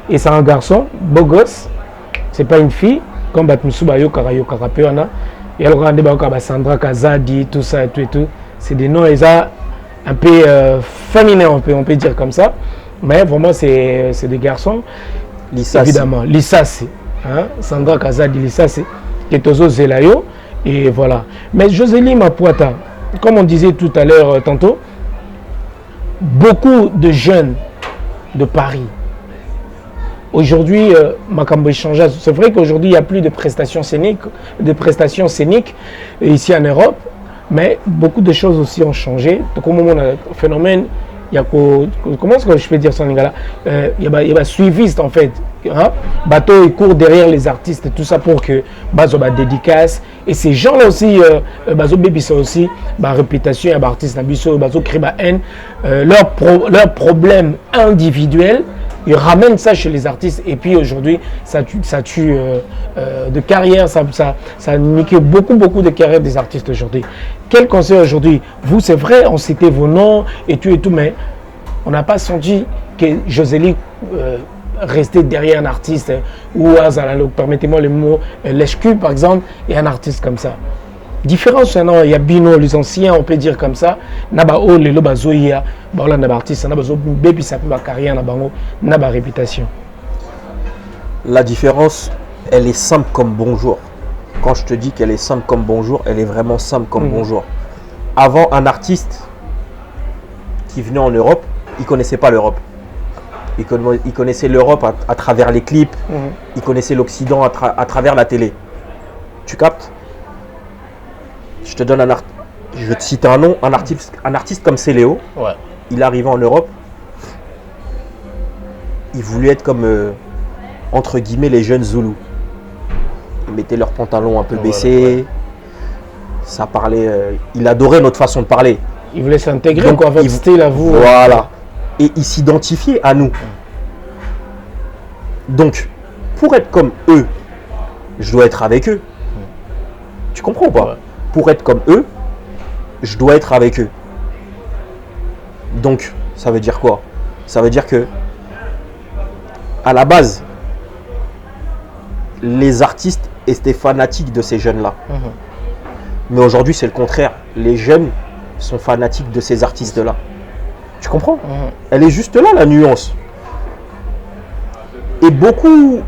et c'est un garçon, beau gosse. C'est pas une fille, comme Batmusuba Yoka Peona. Et alors, on a Sandra Kazadi, tout ça et tout. C'est des noms, un peu féminins, on peut dire comme ça. Mais vraiment, c'est des garçons. Lissassi. Évidemment, Lissassi. Hein? Sandra Kazadi, Lissassi, Ketozo Zelayo. Et voilà. Mais Josélie Mapuata, comme on disait tout à l'heure, tantôt, beaucoup de jeunes de Paris, aujourd'hui, Makambo échange. C'est vrai qu'aujourd'hui, il n'y a plus de prestations scéniques ici en Europe, mais beaucoup de choses aussi ont changé. Donc, au moment un phénomène, il y a comment est-ce que je peux dire ça en lingala? Il y a suiviste en fait. Hein? Bateau il court derrière les artistes et tout ça pour que bazo ba dédicace. Et ces gens-là aussi, bazo baby ça aussi, ba réputation et artiste na biso bazo crée ba haine. Leur problème individuel, ils ramènent ça chez les artistes et puis aujourd'hui ça tue de carrière, ça a niqué beaucoup de carrières des artistes aujourd'hui. Quel conseil aujourd'hui? Vous, c'est vrai, on citait vos noms et tout, mais on n'a pas senti que Josélie restait derrière un artiste ou permettez-moi le mot lèche-cul par exemple et un artiste comme ça. Différence, il y a Bino, les anciens, on peut dire comme ça. Naba o le bazoya, baola naba artiste, naba zo baby ça peut ba carrière naba ngo, naba réputation. La différence, elle est simple comme bonjour. Quand je te dis qu'elle est simple comme bonjour, elle est vraiment simple comme bonjour. Avant, un artiste qui venait en Europe, il connaissait pas l'Europe. Il connaissait l'Europe à travers les clips, il connaissait l'Occident à travers la télé. Tu captes? Je te donne je vais te citer un nom, un artiste comme Céléo. Ouais. Il arrivait en Europe, il voulait être comme entre guillemets les jeunes Zoulous. Ils mettaient leurs pantalons un peu baissés, ça parlait, il adorait notre façon de parler. Il voulait s'intégrer quoi, votre style à vous. Voilà. Et il s'identifiait à nous. Donc, pour être comme eux, je dois être avec eux. Tu comprends ou pas? Ouais. Pour être comme eux, je dois être avec eux. Donc, ça veut dire quoi? Ça veut dire que, à la base, les artistes étaient fanatiques de ces jeunes-là. Mais aujourd'hui, c'est le contraire. Les jeunes sont fanatiques de ces artistes-là. Tu comprends? Elle est juste là, la nuance. Et beaucoup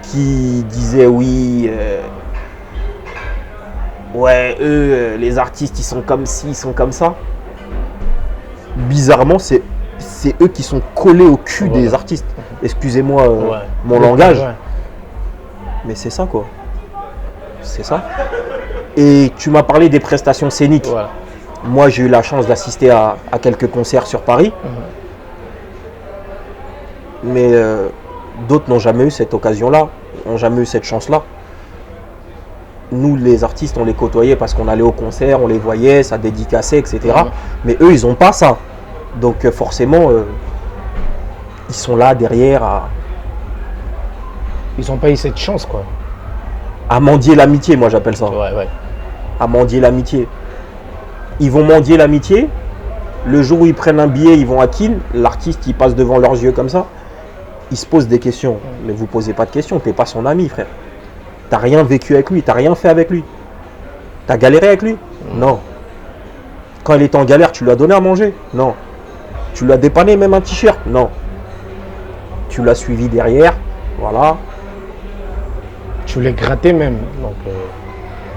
qui disaient oui, ouais, eux, les artistes, ils sont comme ci, ils sont comme ça. Bizarrement, c'est eux qui sont collés au cul des artistes. Excusez-moi mon langage. Mais c'est ça, quoi. C'est ça. Et tu m'as parlé des prestations scéniques. Voilà. Moi, j'ai eu la chance d'assister à quelques concerts sur Paris. Mais d'autres n'ont jamais eu cette occasion-là, n'ont jamais eu cette chance-là. Nous, les artistes, on les côtoyait parce qu'on allait au concert, on les voyait, ça dédicaçait, etc. Mais eux, ils n'ont pas ça. Donc forcément, ils sont là derrière Ils n'ont pas eu cette chance, quoi. À mendier l'amitié, moi j'appelle ça. À mendier l'amitié. Ils vont mendier l'amitié. Le jour où ils prennent un billet, ils vont à Keene. L'artiste, il passe devant leurs yeux comme ça. Ils se posent des questions. Mais vous ne posez pas de questions. Tu n'es pas son ami, frère. Tu n'as rien vécu avec lui. Tu n'as rien fait avec lui. Tu as galéré avec lui? Non. Quand il était en galère, tu lui as donné à manger? Non. Tu lui as dépanné même un t-shirt? Non. Tu l'as suivi derrière. Voilà. Tu l'as gratté même. Donc,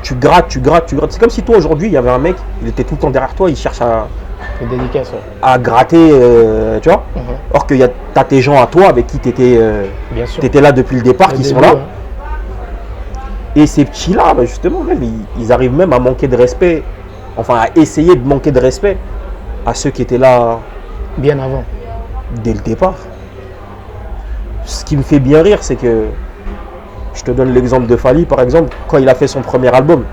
tu grattes. C'est comme si toi aujourd'hui, il y avait un mec, il était tout le temps derrière toi, il cherche à gratter, tu vois. Or que tu as tes gens à toi avec qui tu étais là depuis le départ, qui sont là. Et ces petits-là, justement, même, ils arrivent même à manquer de respect, enfin à essayer de manquer de respect à ceux qui étaient là bien avant. Dès le départ. ce qui me fait bien rire, c'est que je te donne l'exemple de Fally, par exemple, quand il a fait son premier album.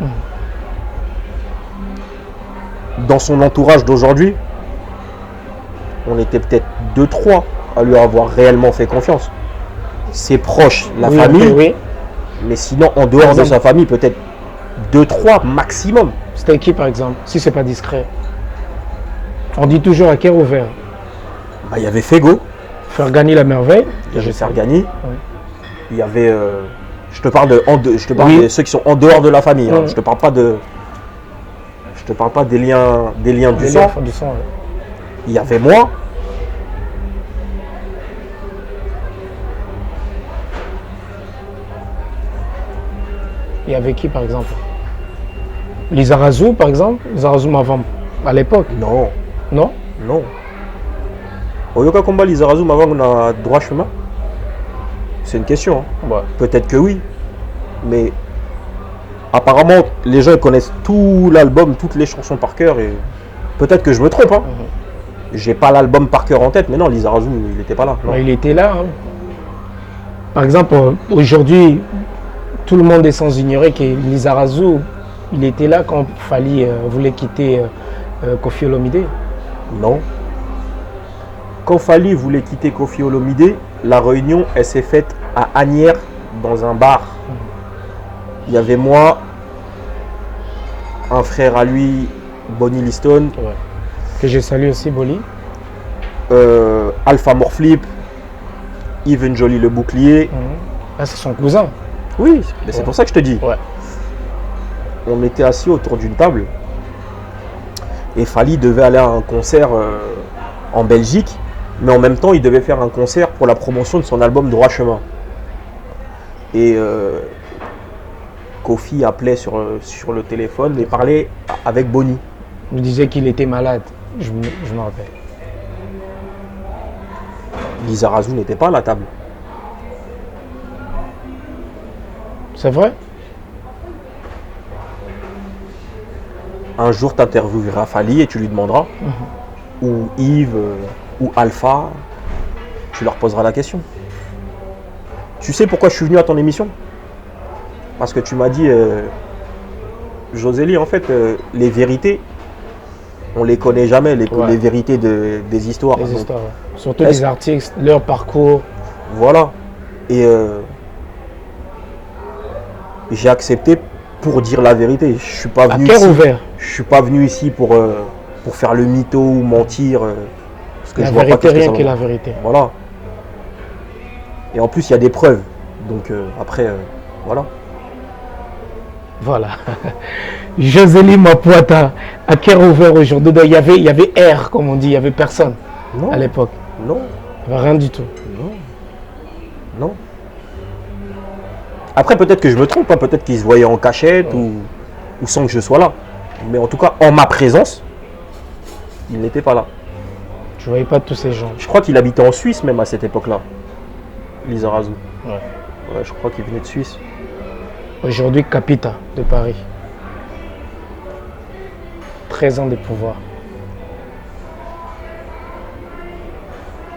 Dans son entourage d'aujourd'hui, on était peut-être 2-3 à lui avoir réellement fait confiance. Ses proches, la famille, oui. mais sinon en dehors de sa famille, peut-être 2-3 maximum. C'était qui par exemple, si c'est pas discret? On dit toujours à cœur ouvert. Bah, il y avait Fego, Fergani la merveille. il y avait Fergani, Oui. il y avait... je te parle de ceux qui sont en dehors de la famille. Hein. Je te parle pas de... Je te parle pas des liens du sang. Du sang, ouais. Il y avait moi. Il y avait qui par exemple? Lizarazu par exemple? Lizarazu Mavam à l'époque? Non. Non? Non. Oyoka Komba Lizarazu Mavam, on a droit chemin? C'est une question. Hein. Ouais. Peut-être que oui. Mais apparemment, les gens connaissent tout l'album, toutes les chansons par cœur. Et peut-être que je me trompe. Hein. J'ai pas l'album par cœur en tête, mais non, Lizarazu, il n'était pas là. Non. Ouais, il était là. Hein. Par exemple, aujourd'hui, tout le monde est sans ignorer que Lizarazu, il était là quand Fally voulait quitter Koffi Olomide. Non. Quand Fally voulait quitter Koffi Olomide, la réunion, elle s'est faite à Asnières, dans un bar. Il y avait moi, un frère à lui, Bonnie Liston, Ouais. Que je salue aussi, Boli. Alpha Morflip, Yves Njoli le bouclier. Ah, c'est son cousin. Oui, mais c'est pour ça que je te dis. Ouais. On était assis autour d'une table et Fally devait aller à un concert en Belgique, mais en même temps il devait faire un concert pour la promotion de son album Droit Chemin. Et Koffi appelait sur le téléphone et parlait avec Bonnie. Il me disait qu'il était malade, je me rappelle. Lizarazu n'était pas à la table. C'est vrai? Un jour, tu intervieweras Fally et tu lui demanderas, ou Yves, ou Alpha, tu leur poseras la question. Tu sais pourquoi je suis venu à ton émission? Parce que tu m'as dit, Josélie, en fait, les vérités, on les connaît jamais, les vérités des histoires. Les Donc, histoires, ouais. Surtout les artistes, leur parcours. Voilà. Et j'ai accepté pour dire la vérité. Je suis pas venu cœur ici. ouvert. Je suis pas venu ici pour faire le mytho ou mentir. Parce que La je vois vérité, pas rien que la vérité. Voilà. Et en plus, il y a des preuves. Donc après, voilà. Voilà. Josélie Mapuata, à cœur ouvert aujourd'hui. Il y avait R, comme on dit, il n'y avait personne Non. à l'époque. Non. Il n'y avait rien du tout. Non. Non. Après, peut-être que je me trompe, hein. Peut-être qu'ils se voyaient en cachette ou sans que je sois là. Mais en tout cas, en ma présence, il n'était pas là. Je ne voyais pas tous ces gens. Je crois qu'il habitait en Suisse même à cette époque-là, Lizarazu. Ouais. Ouais, je crois qu'il venait de Suisse. Aujourd'hui, Capita de Paris. 13 ans de pouvoir.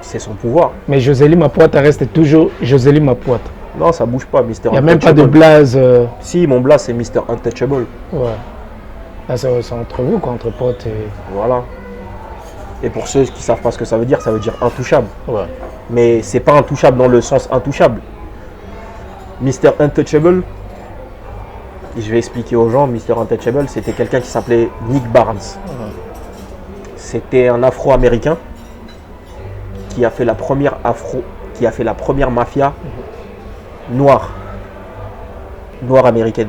C'est son pouvoir. Mais Josélie Mapuata reste toujours Josélie Mapuata. Non, ça bouge pas, Mr. Il n'y a même pas de blaze. Si, mon blaze, c'est Mr. Untouchable. Ouais. Là, c'est entre vous, quoi, entre potes. Et... Voilà. Et pour ceux qui ne savent pas ce que ça veut dire intouchable. Ouais. Mais c'est pas intouchable dans le sens intouchable. Mr. Untouchable, je vais expliquer aux gens, Mr. Untouchable, c'était quelqu'un qui s'appelait Nick Barnes. C'était un Afro-Américain qui a fait la première mafia noire américaine.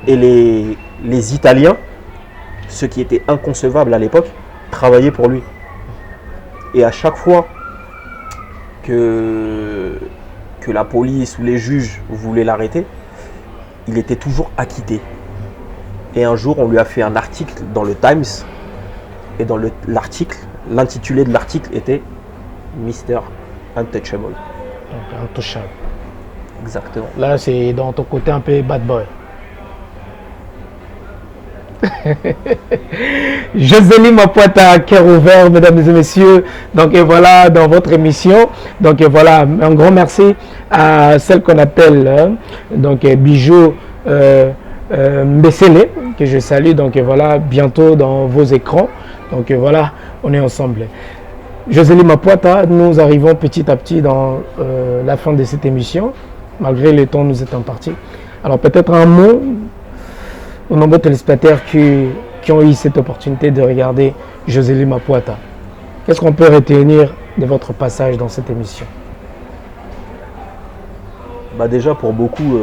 Et les Italiens, ce qui était inconcevable à l'époque, travaillaient pour lui. Et à chaque fois que la police ou les juges voulaient l'arrêter, il était toujours acquitté. Et un jour, on lui a fait un article dans le Times. Et dans l'intitulé de l'article était Mr. Untouchable. Donc, intouchable. Exactement. Là, c'est dans ton côté un peu bad boy. Josely Mapuata à cœur ouvert, mesdames et messieurs. Donc, et voilà, dans votre émission. Donc, et voilà, un grand merci à celle qu'on appelle Bijou Mbesele, que je salue. Donc, et voilà, bientôt dans vos écrans. Donc, et voilà, on est ensemble. Josely Mapuata, nous arrivons petit à petit dans la fin de cette émission, malgré le temps nous est imparti. Alors, peut-être un mot aux nombreux téléspectateurs qui ont eu cette opportunité de regarder Josely Mapuata. Qu'est-ce qu'on peut retenir de votre passage dans cette émission? Bah déjà pour beaucoup,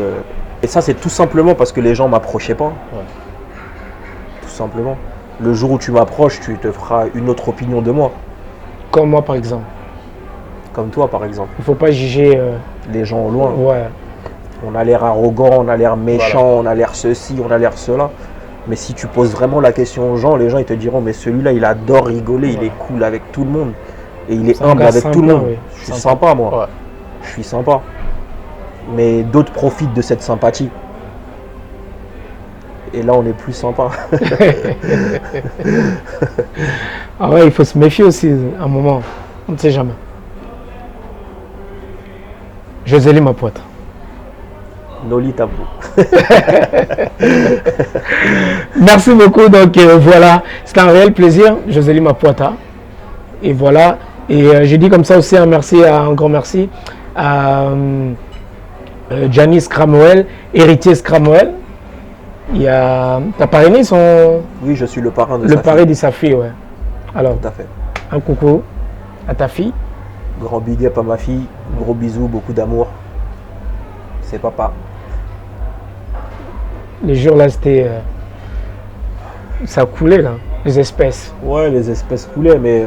et ça c'est tout simplement parce que les gens ne m'approchaient pas. Ouais. Tout simplement. Le jour où tu m'approches, tu te feras une autre opinion de moi. Comme moi par exemple. Comme toi par exemple. Il ne faut pas juger les gens au loin. Ouais. On a l'air arrogant, on a l'air méchant, voilà. On a l'air ceci, on a l'air cela. Mais si tu poses vraiment la question aux gens, les gens ils te diront mais celui-là il adore rigoler, ouais. Il est cool avec tout le monde. Et il est humble avec tout le monde. Oui. Je suis sympa moi. Ouais. Je suis sympa. Mais d'autres profitent de cette sympathie. Et là on est plus sympa. Ah ouais, il faut se méfier aussi à un moment. On ne sait jamais. Josely Mapuata. Noli Tabou. Merci beaucoup. Donc voilà, c'est un réel plaisir, Josely Mapuata. Et voilà. Et je dis comme ça aussi un grand merci à Giannis Cramoel, héritier Cramoel. Il y a. T'as parrainé son. Oui, je suis le parrain de sa fille. Le parrain de sa fille, ouais. Alors, tout à fait. Un coucou à ta fille. Grand big up à ma fille. Gros bisous, beaucoup d'amour. C'est papa. Les jours là, c'était. Ça coulait là, les espèces. Ouais, les espèces coulaient, mais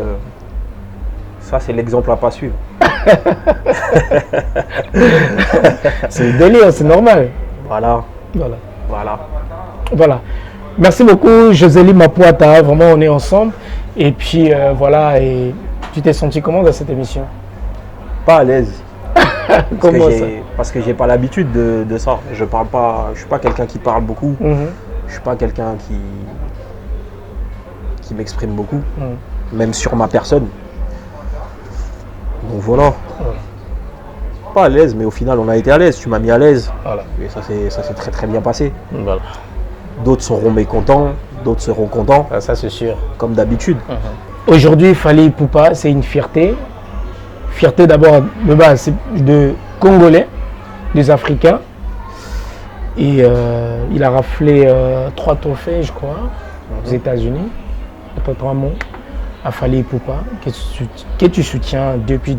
ça, c'est l'exemple à pas suivre. C'est le délire, c'est normal. Voilà. Voilà. Voilà. Voilà. Merci beaucoup, Josely Mapuata. Vraiment, on est ensemble. Et puis, voilà. Et tu t'es senti comment dans cette émission? Pas à l'aise. Comment ça? Parce que j'ai pas l'habitude de ça. Je parle pas. Je suis pas quelqu'un qui parle beaucoup. Je suis pas quelqu'un qui m'exprime beaucoup, même sur ma personne. Donc voilà. Pas à l'aise, mais au final on a été à l'aise. Tu m'as mis à l'aise. Voilà. Et ça s'est très très bien passé. Voilà. D'autres seront mécontents, d'autres seront contents. Ça c'est sûr. Comme d'habitude. Aujourd'hui, Fally Ipupa, c'est une fierté. Fierté d'abord de base de Congolais, des Africains. Et il a raflé 3 trophées, je crois, aux États-Unis. Peut-être un mot à Fally Ipupa, que tu soutiens depuis.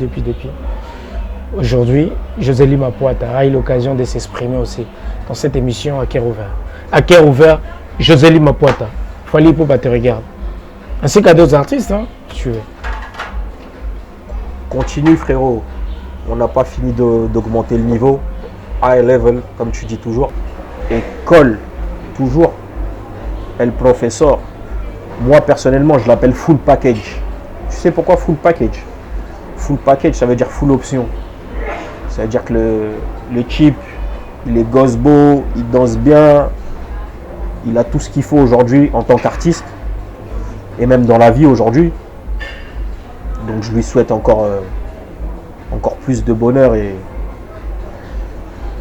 Aujourd'hui, Josely Mapuata a eu l'occasion de s'exprimer aussi dans cette émission à cœur ouvert. À cœur ouvert, Josely Mapuata. Fally Ipupa te regarde. Ainsi qu'à d'autres artistes, hein, si tu veux. Continue frérot, on n'a pas fini d'augmenter le niveau, high level comme tu dis toujours, et colle toujours, el professeur. Moi personnellement je l'appelle full package. Tu sais pourquoi full package? Full package ça veut dire full option. Ça veut dire que le chip, il est gosse beau, il danse bien, il a tout ce qu'il faut aujourd'hui en tant qu'artiste, et même dans la vie aujourd'hui. Donc je lui souhaite encore plus de bonheur et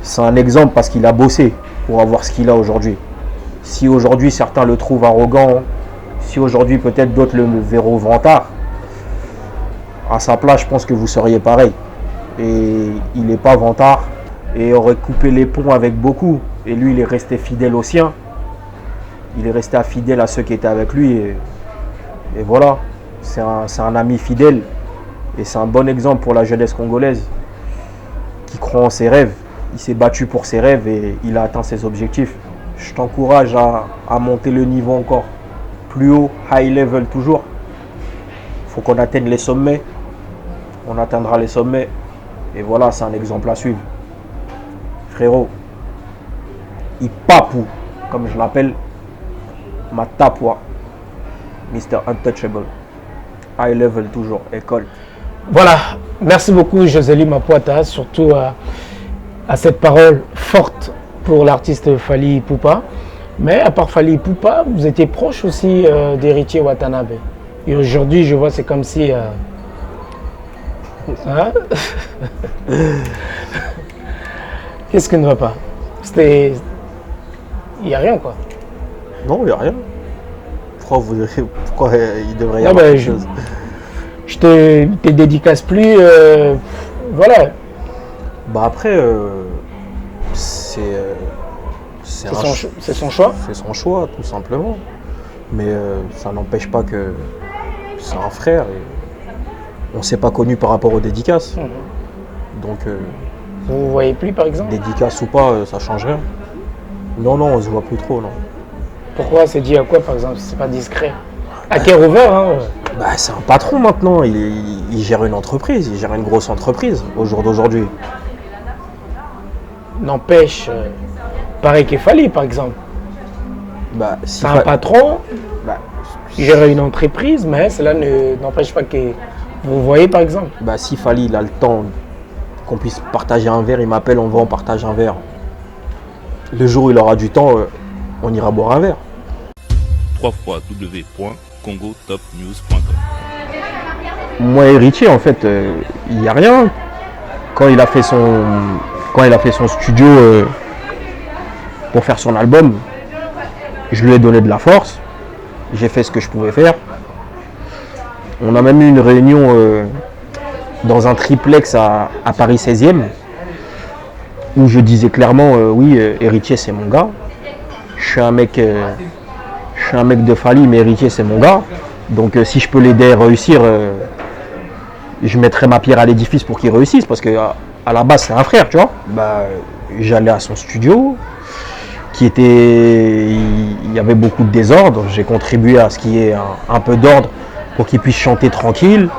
c'est un exemple parce qu'il a bossé pour avoir ce qu'il a aujourd'hui. Si aujourd'hui certains le trouvent arrogant, si aujourd'hui peut-être d'autres le verront vantard, à sa place je pense que vous seriez pareil. Et il n'est pas vantard et aurait coupé les ponts avec beaucoup. Et lui il est resté fidèle aux siens. Il est resté fidèle à ceux qui étaient avec lui et voilà. C'est un ami fidèle et c'est un bon exemple pour la jeunesse congolaise qui croit en ses rêves. Il s'est battu pour ses rêves et il a atteint ses objectifs. Je t'encourage à monter le niveau encore plus haut, high level toujours. Il faut qu'on atteigne les sommets. On atteindra les sommets et voilà, c'est un exemple à suivre. Frérot, il papou, comme je l'appelle, ma tapua, Mr. Untouchable. High level toujours, école. Voilà, merci beaucoup Josely Mapuata, surtout à cette parole forte pour l'artiste Fally Ipupa. Mais à part Fally Ipupa, vous étiez proche aussi d'Héritier Watanabe. Et aujourd'hui, je vois, c'est comme si... Hein? Qu'est-ce qui ne va pas? Il n'y a rien, quoi. Non, il n'y a rien. Pourquoi il devrait y Non, avoir ben, quelque chose? Je te dédicace plus. Voilà. Bah après, c'est son choix. C'est son choix, tout simplement. Mais ça n'empêche pas que c'est un frère. Et on ne s'est pas connu par rapport aux dédicaces. Donc, vous ne voyez plus, par exemple? dédicace ou pas, ça change rien. Non, on se voit plus trop, non. Pourquoi? C'est dit à quoi, par exemple? C'est pas discret. À cœur ouvert, hein? Bah, c'est un patron maintenant. Il gère une entreprise. Il gère une grosse entreprise au jour d'aujourd'hui. N'empêche, pareil qu'il fallait, par exemple. Bah, c'est un patron, bah, il gère une entreprise, mais cela n'empêche pas que vous voyez, par exemple. Bah, si Fally il a le temps qu'on puisse partager un verre, il m'appelle, on va en partager un verre. Le jour où il aura du temps, on ira boire un verre. www.congotopnews.com. Moi, Héritier, en fait, il n'y a rien. Quand il a fait son studio pour faire son album, je lui ai donné de la force. J'ai fait ce que je pouvais faire. On a même eu une réunion dans un triplex à Paris 16e où je disais clairement oui, Héritier c'est mon gars. Je suis un mec de Fally, mais Héritier c'est mon gars. Donc si je peux l'aider à réussir, je mettrai ma pierre à l'édifice pour qu'il réussisse, parce que à la base c'est un frère, tu vois. Bah, j'allais à son studio, il y avait beaucoup de désordre. J'ai contribué à ce qu'il y ait un peu d'ordre pour qu'il puisse chanter tranquille.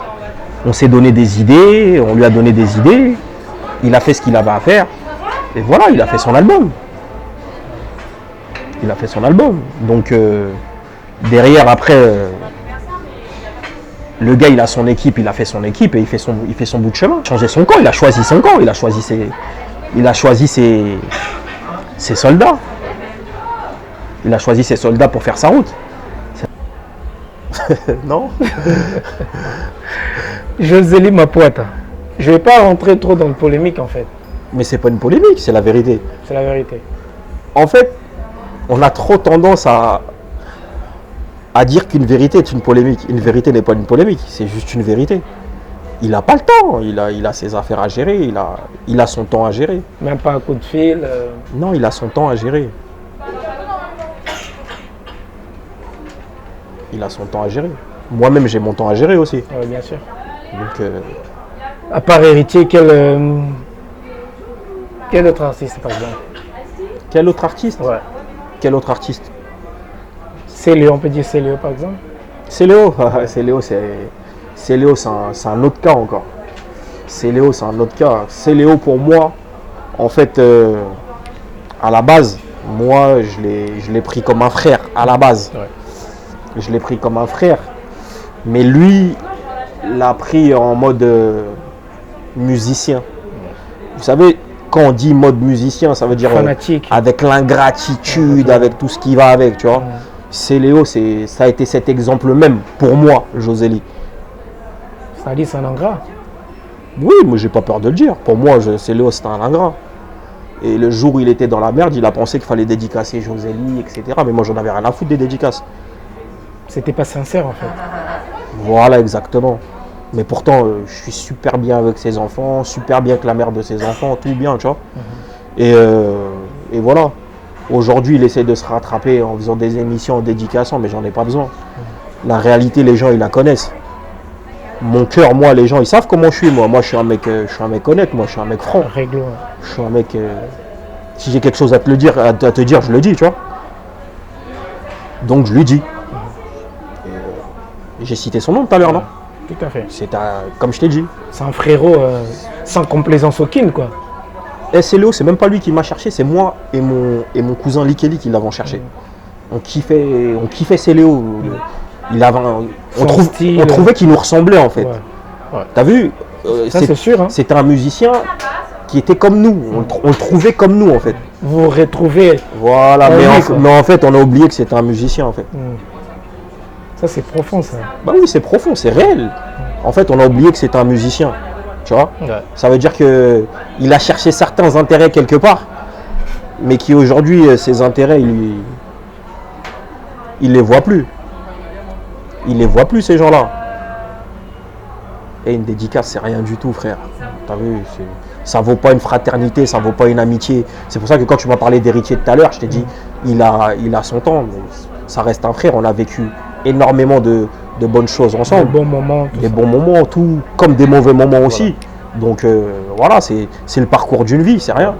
On s'est donné des idées, on lui a donné des idées. Il a fait ce qu'il avait à faire. Et voilà, il a fait son album. Donc derrière, après, le gars, il a son équipe, il a fait son équipe et il fait son bout de chemin. Il a changé son camp, il a choisi son camp, il a choisi ses soldats. Il a choisi ses soldats pour faire sa route. Non. Josely Mapoata, je ne vais pas rentrer trop dans le polémique, en fait. Mais c'est pas une polémique, c'est la vérité. C'est la vérité. En fait, on a trop tendance à dire qu'une vérité est une polémique. Une vérité n'est pas une polémique, c'est juste une vérité. Il n'a pas le temps, il a ses affaires à gérer, il a son temps à gérer. Même pas un coup de fil Non, il a son temps à gérer. Il a son temps à gérer. Moi-même, j'ai mon temps à gérer aussi. Oui, bien sûr. Donc, à part Héritier, quel autre artiste, par exemple? Quel autre artiste? Ouais. Quel autre artiste? Céléo, on peut dire Céléo, par exemple? Céléo, Céléo, c'est un autre cas encore. Céléo, c'est un autre cas. Céléo, pour moi, en fait, à la base, moi, je l'ai pris comme un frère, à la base. Ouais. Je l'ai pris comme un frère. Mais lui, l'a pris en mode musicien. Vous savez, quand on dit mode musicien, ça veut dire avec l'ingratitude, avec tout ce qui va avec, tu vois. Céléo, ça a été cet exemple même pour moi, Josely. Ça dit c'est un ingrat? Oui, moi j'ai pas peur de le dire. Pour moi, Céléo c'était un ingrat. Et le jour où il était dans la merde, il a pensé qu'il fallait dédicacer Josely, etc. Mais moi j'en avais rien à foutre des dédicaces. C'était pas sincère en fait. Voilà, exactement. Mais pourtant, je suis super bien avec ses enfants, super bien avec la mère de ses enfants, tout bien, tu vois. Et voilà. Aujourd'hui, il essaie de se rattraper en faisant des émissions en dédicaçant, mais j'en ai pas besoin. La réalité, les gens, ils la connaissent. Mon cœur, moi, les gens, ils savent comment je suis, moi. Moi, je suis un mec honnête, moi, je suis un mec franc. Réglo. Je suis un mec... si j'ai quelque chose à te dire, je le dis, tu vois. Donc, je lui dis. J'ai cité son nom tout à l'heure, non? Tout à fait. Comme je t'ai dit. C'est un frérot sans complaisance aucune, quoi. Céléo, c'est même pas lui qui m'a cherché, c'est moi et mon cousin Likeli qui l'avons cherché. On kiffait Céléo. On trouvait qu'il nous ressemblait en fait. Ouais. T'as vu ça c'est sûr. Hein. C'était un musicien qui était comme nous. On le trouvait comme nous, en fait. Vous vous retrouvez. Voilà, Ah mais, oui, en, quoi. mais en fait, on a oublié que c'était un musicien, en fait. Ça, c'est profond, ça. Bah oui, c'est profond, c'est réel. En fait, on a oublié que c'était un musicien. Tu vois? Ouais. Ça veut dire qu'il a cherché certains intérêts quelque part, mais qui aujourd'hui, ces intérêts, il les voit plus. Il les voit plus, ces gens-là. Et une dédicace, c'est rien du tout, frère. T'as vu, ça vaut pas une fraternité, ça vaut pas une amitié. C'est pour ça que quand tu m'as parlé d'héritier tout à l'heure, je t'ai dit, il a son temps. Mais ça reste un frère, on a vécu énormément de bonnes choses ensemble. Des bons moments. Des bons moments, tout, comme des mauvais moments aussi. Donc voilà, c'est le parcours d'une vie, c'est rien.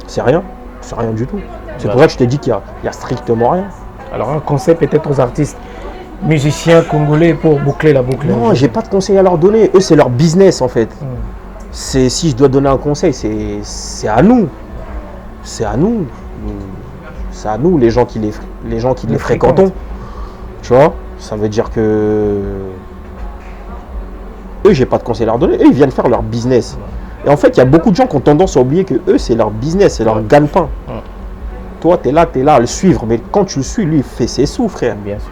C'est rien. C'est rien du tout. C'est pour ça que je t'ai dit qu'il y a strictement rien. Alors un conseil peut-être aux artistes musiciens congolais pour boucler la boucle. Non, j'ai pas de conseil à leur donner. Eux, c'est leur business en fait. Si je dois donner un conseil, c'est à nous. C'est à nous. C'est à nous, les gens qui les fréquentons. Tu vois, ça veut dire que eux, j'ai pas de conseil à leur donner. Eux, ils viennent faire leur business. Et en fait, il y a beaucoup de gens qui ont tendance à oublier que eux, c'est leur business, c'est leur gagne-pain. Toi, tu es là à le suivre. Mais quand tu le suis, lui, il fait ses sous, frère. Bien sûr.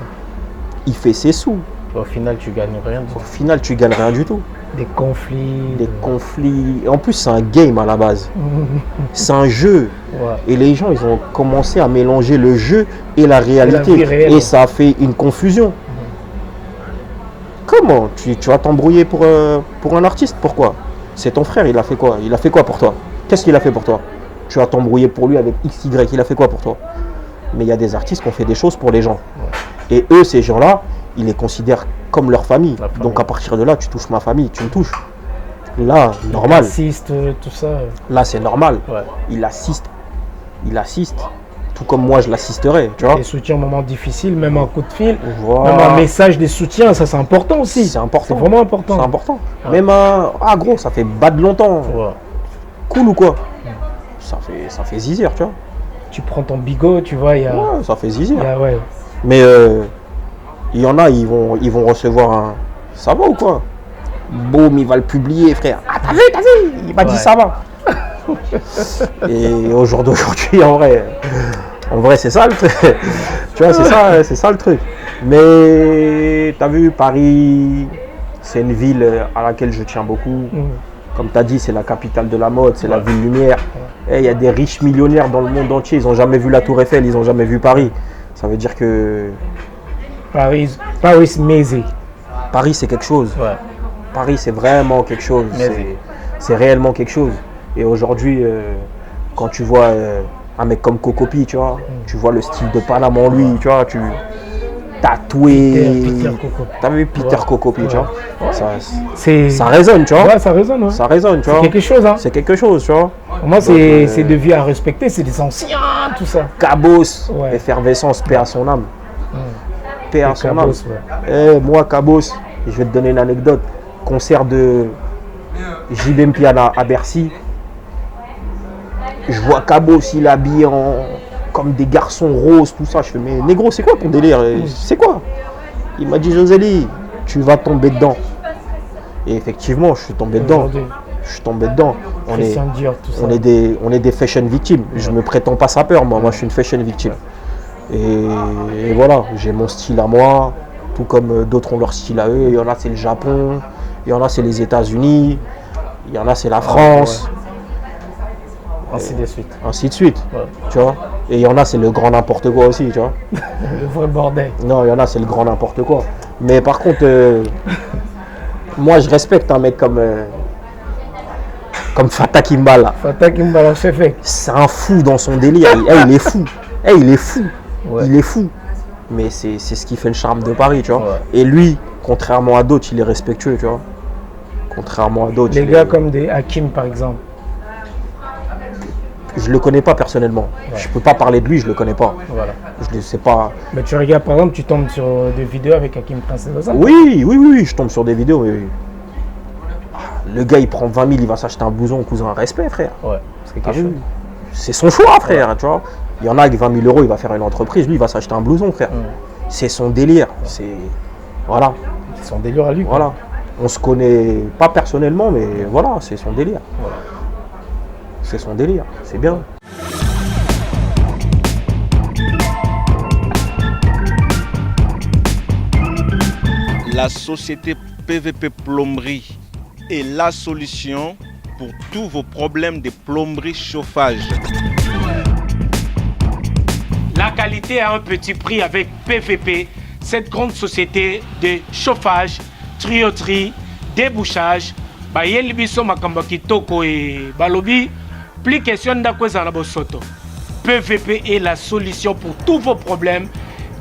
Il fait ses sous. Au final, tu gagnes rien. Au final, tu gagnes rien du tout. Des conflits. Des conflits. Et en plus, c'est un game à la base. C'est un jeu. Ouais. Et les gens, ils ont commencé à mélanger le jeu et la réalité. vie réelle. Et ça a fait une confusion. Comment tu vas t'embrouiller pour un artiste? Pourquoi? C'est ton frère, il a fait quoi? Il a fait quoi pour toi? Qu'est-ce qu'il a fait pour toi? Tu vas t'embrouiller pour lui avec XY, il a fait quoi pour toi? Mais il y a des artistes qui ont fait des choses pour les gens. Ouais. Et eux, ces gens-là, ils les considèrent comme leur famille. Donc à partir de là, tu touches ma famille, tu me touches. Là, normal. Il assiste, tout ça. Là, c'est normal. Ouais. Il assiste. Tout comme moi, je l'assisterai. Tu vois. Et soutien au moment difficile, même un coup de fil, voilà. même un message de soutien, ça c'est important aussi. C'est important. C'est vraiment important. C'est important. Ouais. Même un... Ah gros, ça fait bad longtemps. Ouais. Cool ou quoi? Ça fait zizir, tu vois. Tu prends ton bigot, tu vois, il y a... Ouais, ça fait zizir. Ouais. Mais il y en a, ils vont recevoir un... Ça va ou quoi? Boum, il va le publier, frère. Ah, t'as vu? Il m'a dit ça va. Et au jour d'aujourd'hui, en vrai, c'est ça le truc. Tu vois, c'est ça le truc. Mais t'as vu, Paris, c'est une ville à laquelle je tiens beaucoup. Comme tu as dit, c'est la capitale de la mode, c'est la ville lumière. Et il y a des riches millionnaires dans le monde entier, ils n'ont jamais vu la Tour Eiffel, ils n'ont jamais vu Paris. Ça veut dire que... Paris, c'est quelque chose. Ouais. Paris, c'est vraiment quelque chose. C'est réellement quelque chose. Et aujourd'hui, quand tu vois un mec comme Kokopi, tu vois, tu vois le style de Paname en lui, tu vois, tu tatoué. Peter Kokopi. T'as vu Peter Kokopi, tu vois. Ouais. Ça résonne, tu vois. Ouais, ça résonne. Ouais. Ça résonne, tu vois. C'est quelque chose, hein. C'est quelque chose, tu vois. Moi, c'est de vie à respecter, c'est des anciens, tout ça. Cabos, effervescence, paix à son âme. Paix à son âme. Moi, Cabos, je vais te donner une anecdote. Concert de JB Mpiana à Bercy. Je vois Cabos, il est habillé comme des garçons roses, tout ça. Je fais, mais négro, c'est quoi ton délire? C'est quoi? Il m'a dit, Josélie, tu vas tomber dedans. Et effectivement, je suis tombé dedans. On est des fashion victimes. Je me prétends pas sapeur, moi je suis une fashion victime. Et voilà, j'ai mon style à moi, tout comme d'autres ont leur style à eux. Il y en a c'est le Japon, il y en a c'est les États-Unis, il y en a c'est la France. Ainsi de suite. Ainsi de suite, tu vois. Et il y en a c'est le grand n'importe quoi aussi, tu vois. Le vrai bordel. Non, il y en a c'est le grand n'importe quoi. Mais par contre, moi je respecte un mec comme Fata Kimbala. Fata Kimbala, c'est fait. C'est un fou dans son délire. Il est fou. Il est fou. Ouais. Il est fou. Mais c'est ce qui fait le charme de Paris, tu vois. Ouais. Et lui, contrairement à d'autres, il est respectueux, tu vois. Contrairement à d'autres. Les gars comme des Hakim, par exemple. Je le connais pas personnellement. Ouais. Je peux pas parler de lui, je le connais pas. Voilà. Je ne sais pas. Mais tu regardes, par exemple, tu tombes sur des vidéos avec Hakim Princess. Oui, je tombe sur des vidéos. Oui. Le gars, il prend 20 000, il va s'acheter un blouson, cousin, respect, frère. Ouais, c'est quelque chose. C'est son choix, frère, tu vois. Il y en a avec 20 000 euros, il va faire une entreprise, lui, il va s'acheter un blouson, frère. C'est son délire. Voilà. C'est son délire à lui. Voilà. On se connaît pas personnellement, mais voilà, c'est son délire. Voilà. c'est son délire, c'est bien. La société PVP Plomberie est la solution pour tous vos problèmes de plomberie chauffage. La qualité à un petit prix avec PVP, cette grande société de chauffage, tuyauterie, débouchage. Bayeli biso makambo kitoko et balobi, plus question d'akweza na bosoto. PVP est la solution pour tous vos problèmes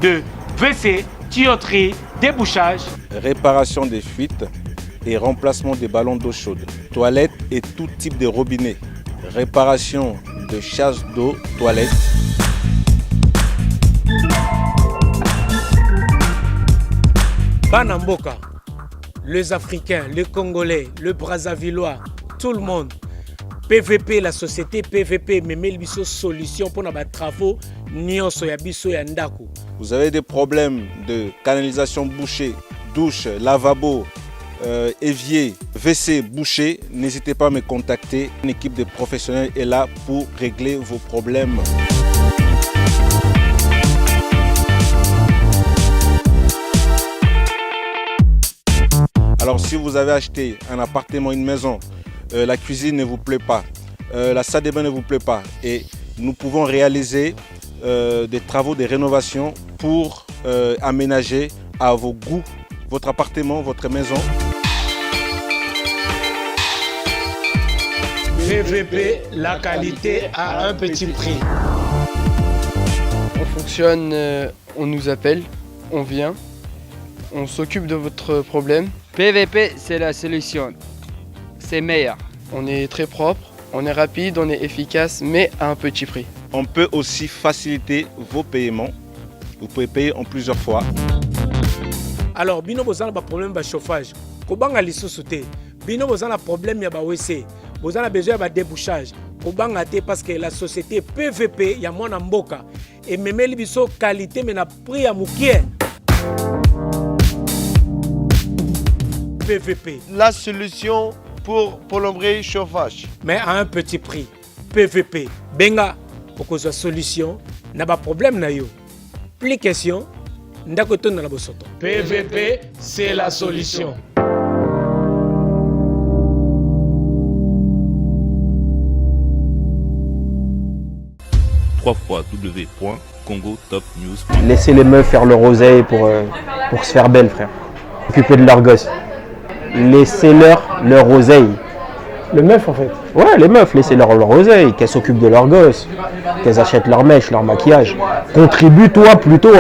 de WC, tuyauterie, débouchage. Réparation des fuites et remplacement des ballons d'eau chaude. Toilettes et tout type de robinet. Réparation de chasse d'eau, toilettes. Banamboka, les Africains, les Congolais, le Brazzavillois, tout le monde. PVP, la société PVP, mais biso solution pour nos travaux, nyonso ya biso ya ndako. Vous avez des problèmes de canalisation bouchée, douche, lavabo, évier, WC bouché, n'hésitez pas à me contacter. Une équipe de professionnels est là pour régler vos problèmes. Alors si vous avez acheté un appartement, une maison, la cuisine ne vous plaît pas, la salle de bain ne vous plaît pas et nous pouvons réaliser des travaux de rénovation pour aménager à vos goûts votre appartement, votre maison. PVP, la qualité à un petit prix. On fonctionne, on nous appelle, on vient, on s'occupe de votre problème. PVP, c'est la solution. C'est meilleur. On est très propre, on est rapide, on est efficace, mais à un petit prix. On peut aussi faciliter vos paiements. Vous pouvez payer en plusieurs fois. Alors, bino bozana ba problème de chauffage. Kobanga lisusu te. Bino bozana problème ya ba WC. Bozana besoin ba débouchage. Kobanga te parce que la société PVP ya mwana mboka et memeli biso qualité mais na prix ya mukie. PVP. La solution pour plomberie chauffage. Mais à un petit prix. PVP. Benga, pour que soit solution, n'a pas problème na yo. Plus question, ndakoto na la bosoto. PVP, c'est la solution. www.congotopnews.com. Laissez les meufs faire leur oseille pour se faire belle, frère. Occuper de leurs gosses. Laissez-leur leur oseille. Le meuf en fait. Ouais, les meufs, laissez-leur leur oseille, qu'elles s'occupent de leurs gosses, qu'elles achètent leurs mèches, leur maquillage. Contribue-toi plutôt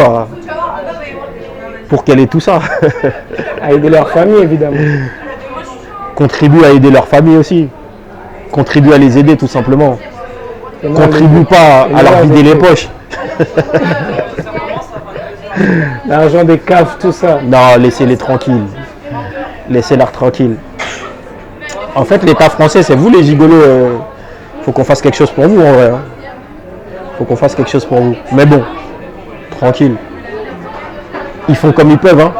pour qu'elle ait tout ça. À aider leur famille évidemment. Contribue à aider leur famille aussi. Contribue à les aider tout simplement. Contribue pas à leur vider les poches. L'argent des caves, tout ça. Non, laissez-les tranquilles. Laissez-les tranquilles. En fait, l'État français, c'est vous les gigolos. Faut qu'on fasse quelque chose pour vous en vrai. Hein. Faut qu'on fasse quelque chose pour vous. Mais bon, tranquille. Ils font comme ils peuvent. Hein.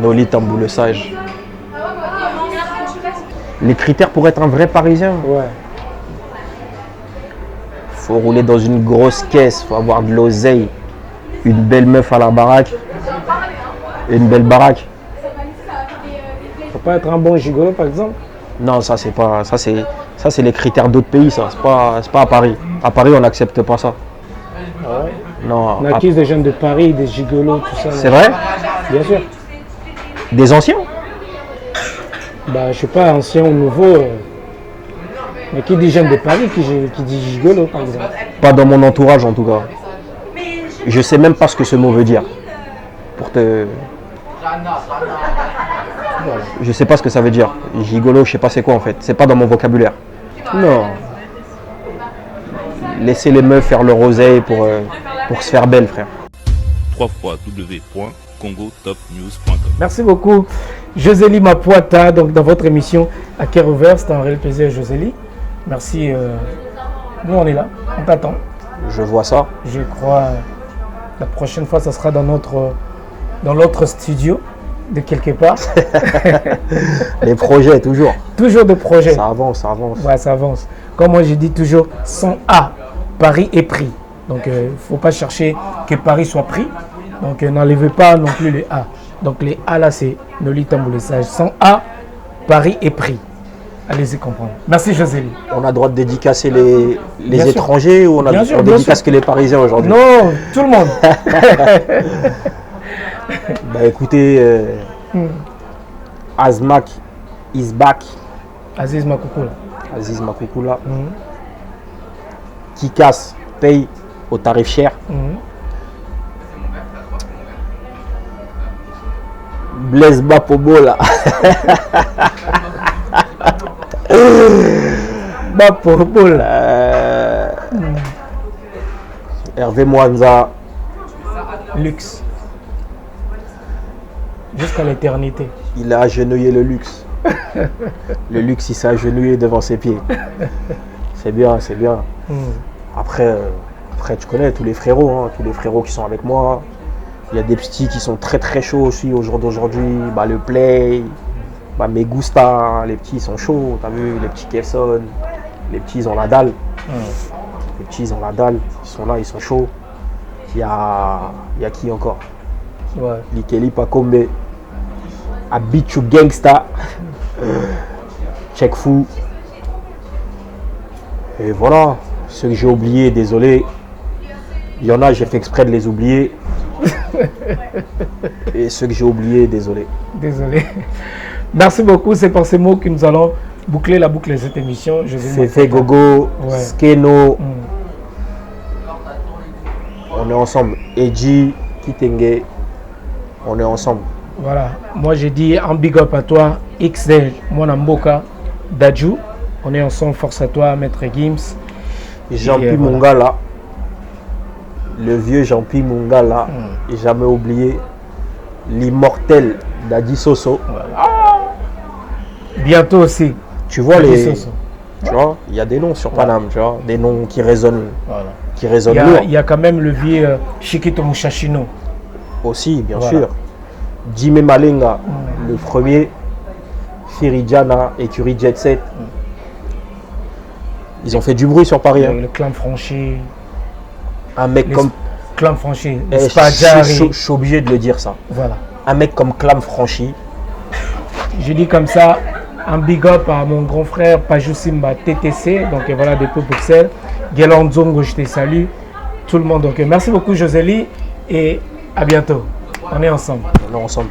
Noli Tambou le sage. Les critères pour être un vrai Parisien. Ouais. Faut rouler dans une grosse caisse, faut avoir de l'oseille, une belle meuf à la baraque et une belle baraque. Faut pas être un bon gigolo par exemple. Non, ça c'est pas, ça c'est les critères d'autres pays, ça. C'est pas à Paris. À Paris, on n'accepte pas ça. Ah ouais. Non. On accuse des jeunes de Paris, des gigolos, tout ça. C'est vrai? Bien sûr. Des anciens? Bah, je sais pas, ancien ou nouveau. Mais qui dit jeunes de Paris, qui dit gigolo par exemple? Pas dans mon entourage en tout cas. Je sais même pas ce que ce mot veut dire. Pour te... Je sais pas ce que ça veut dire. Gigolo, je sais pas c'est quoi en fait. C'est pas dans mon vocabulaire. Non. Laissez les meufs faire leur oseille pour se faire belle, frère. www.congotopnews.com. Merci beaucoup, Josélie Mapuata, donc dans votre émission à cœur ouvert. C'est un réel plaisir, Josélie. Merci. Nous, on est là, on t'attend. Je vois ça. Je crois la prochaine fois, ça sera dans l'autre studio de quelque part. Les projets, toujours. Toujours de projets. Ça avance, ça avance. Ouais, ça avance. Comme moi, je dis toujours, sans A, Paris est pris. Donc, il ne faut pas chercher que Paris soit pris. Donc, n'enlevez pas non plus les A. Donc, les A, là, c'est Noli Tambou le Sage. Sans A, Paris est pris. Allez-y comprendre. Merci, Josélie. On a le droit de dédicacer les Bien sûr. étrangers ou on dédicace que les Parisiens aujourd'hui? Non, tout le monde. Bah écoutez, Azmak is back. Aziz Makoukoula. Aziz Makoukoula. Qui casse, paye au tarif cher. Blaise Bapobo là. Bapobo là. Hervé Mwanza. Luxe. Jusqu'à l'éternité. Il a agenouillé le luxe. Le luxe, il s'est agenouillé devant ses pieds. C'est bien, c'est bien. Après, tu connais tous les frérots, hein, tous les frérots qui sont avec moi. Il y a des petits qui sont très très chauds aussi au jour d'aujourd'hui. Bah, le Play, bah, mes Gusta, hein, les petits ils sont chauds. T'as vu, les petits Kelson, les petits ils ont la dalle. Les petits ils ont la dalle, ils sont là, ils sont chauds. Il y a qui encore? Ouais. Likeli Pakombe, Abichu Gangsta, Check Fou. Et voilà, ceux que j'ai oubliés, désolé. Il y en a, j'ai fait exprès de les oublier. Et ceux que j'ai oubliés, désolé. Désolé. Merci beaucoup, c'est par ces mots que nous allons boucler la boucle de cette émission. Fefe Gogo, ouais. Skeno. On est ensemble. Eji, Kitenge. On est ensemble. Voilà, moi j'ai dit un big up à toi, XL, Mwanamboka, Dadju. On est ensemble, force à toi, Maître Gims. Jean-Pi Mungala, le vieux Jean-Pi Mungala, et jamais oublié l'immortel Dadi Soso. Voilà. Bientôt aussi. Tu vois, tu vois, il y a des noms sur Paname, tu vois, des noms qui résonnent, lourd. Il y a quand même le vieux Chiquito Mushashino. Aussi, bien sûr. Jimé Malenga, le premier. Firidjana, écurie Jet Set. Ils ont fait du bruit sur Paris. Le clan franchi. Un mec comme. Clan franchi. Je suis obligé de le dire ça. Voilà. Un mec comme Clam Franchi. Je dis comme ça, un big up à mon grand frère Pajou Simba TTC. Donc voilà, depuis Bruxelles. Guélan Zongo, je te salue. Tout le monde. Donc merci beaucoup, Josélie. Et à bientôt. On est ensemble. On est ensemble.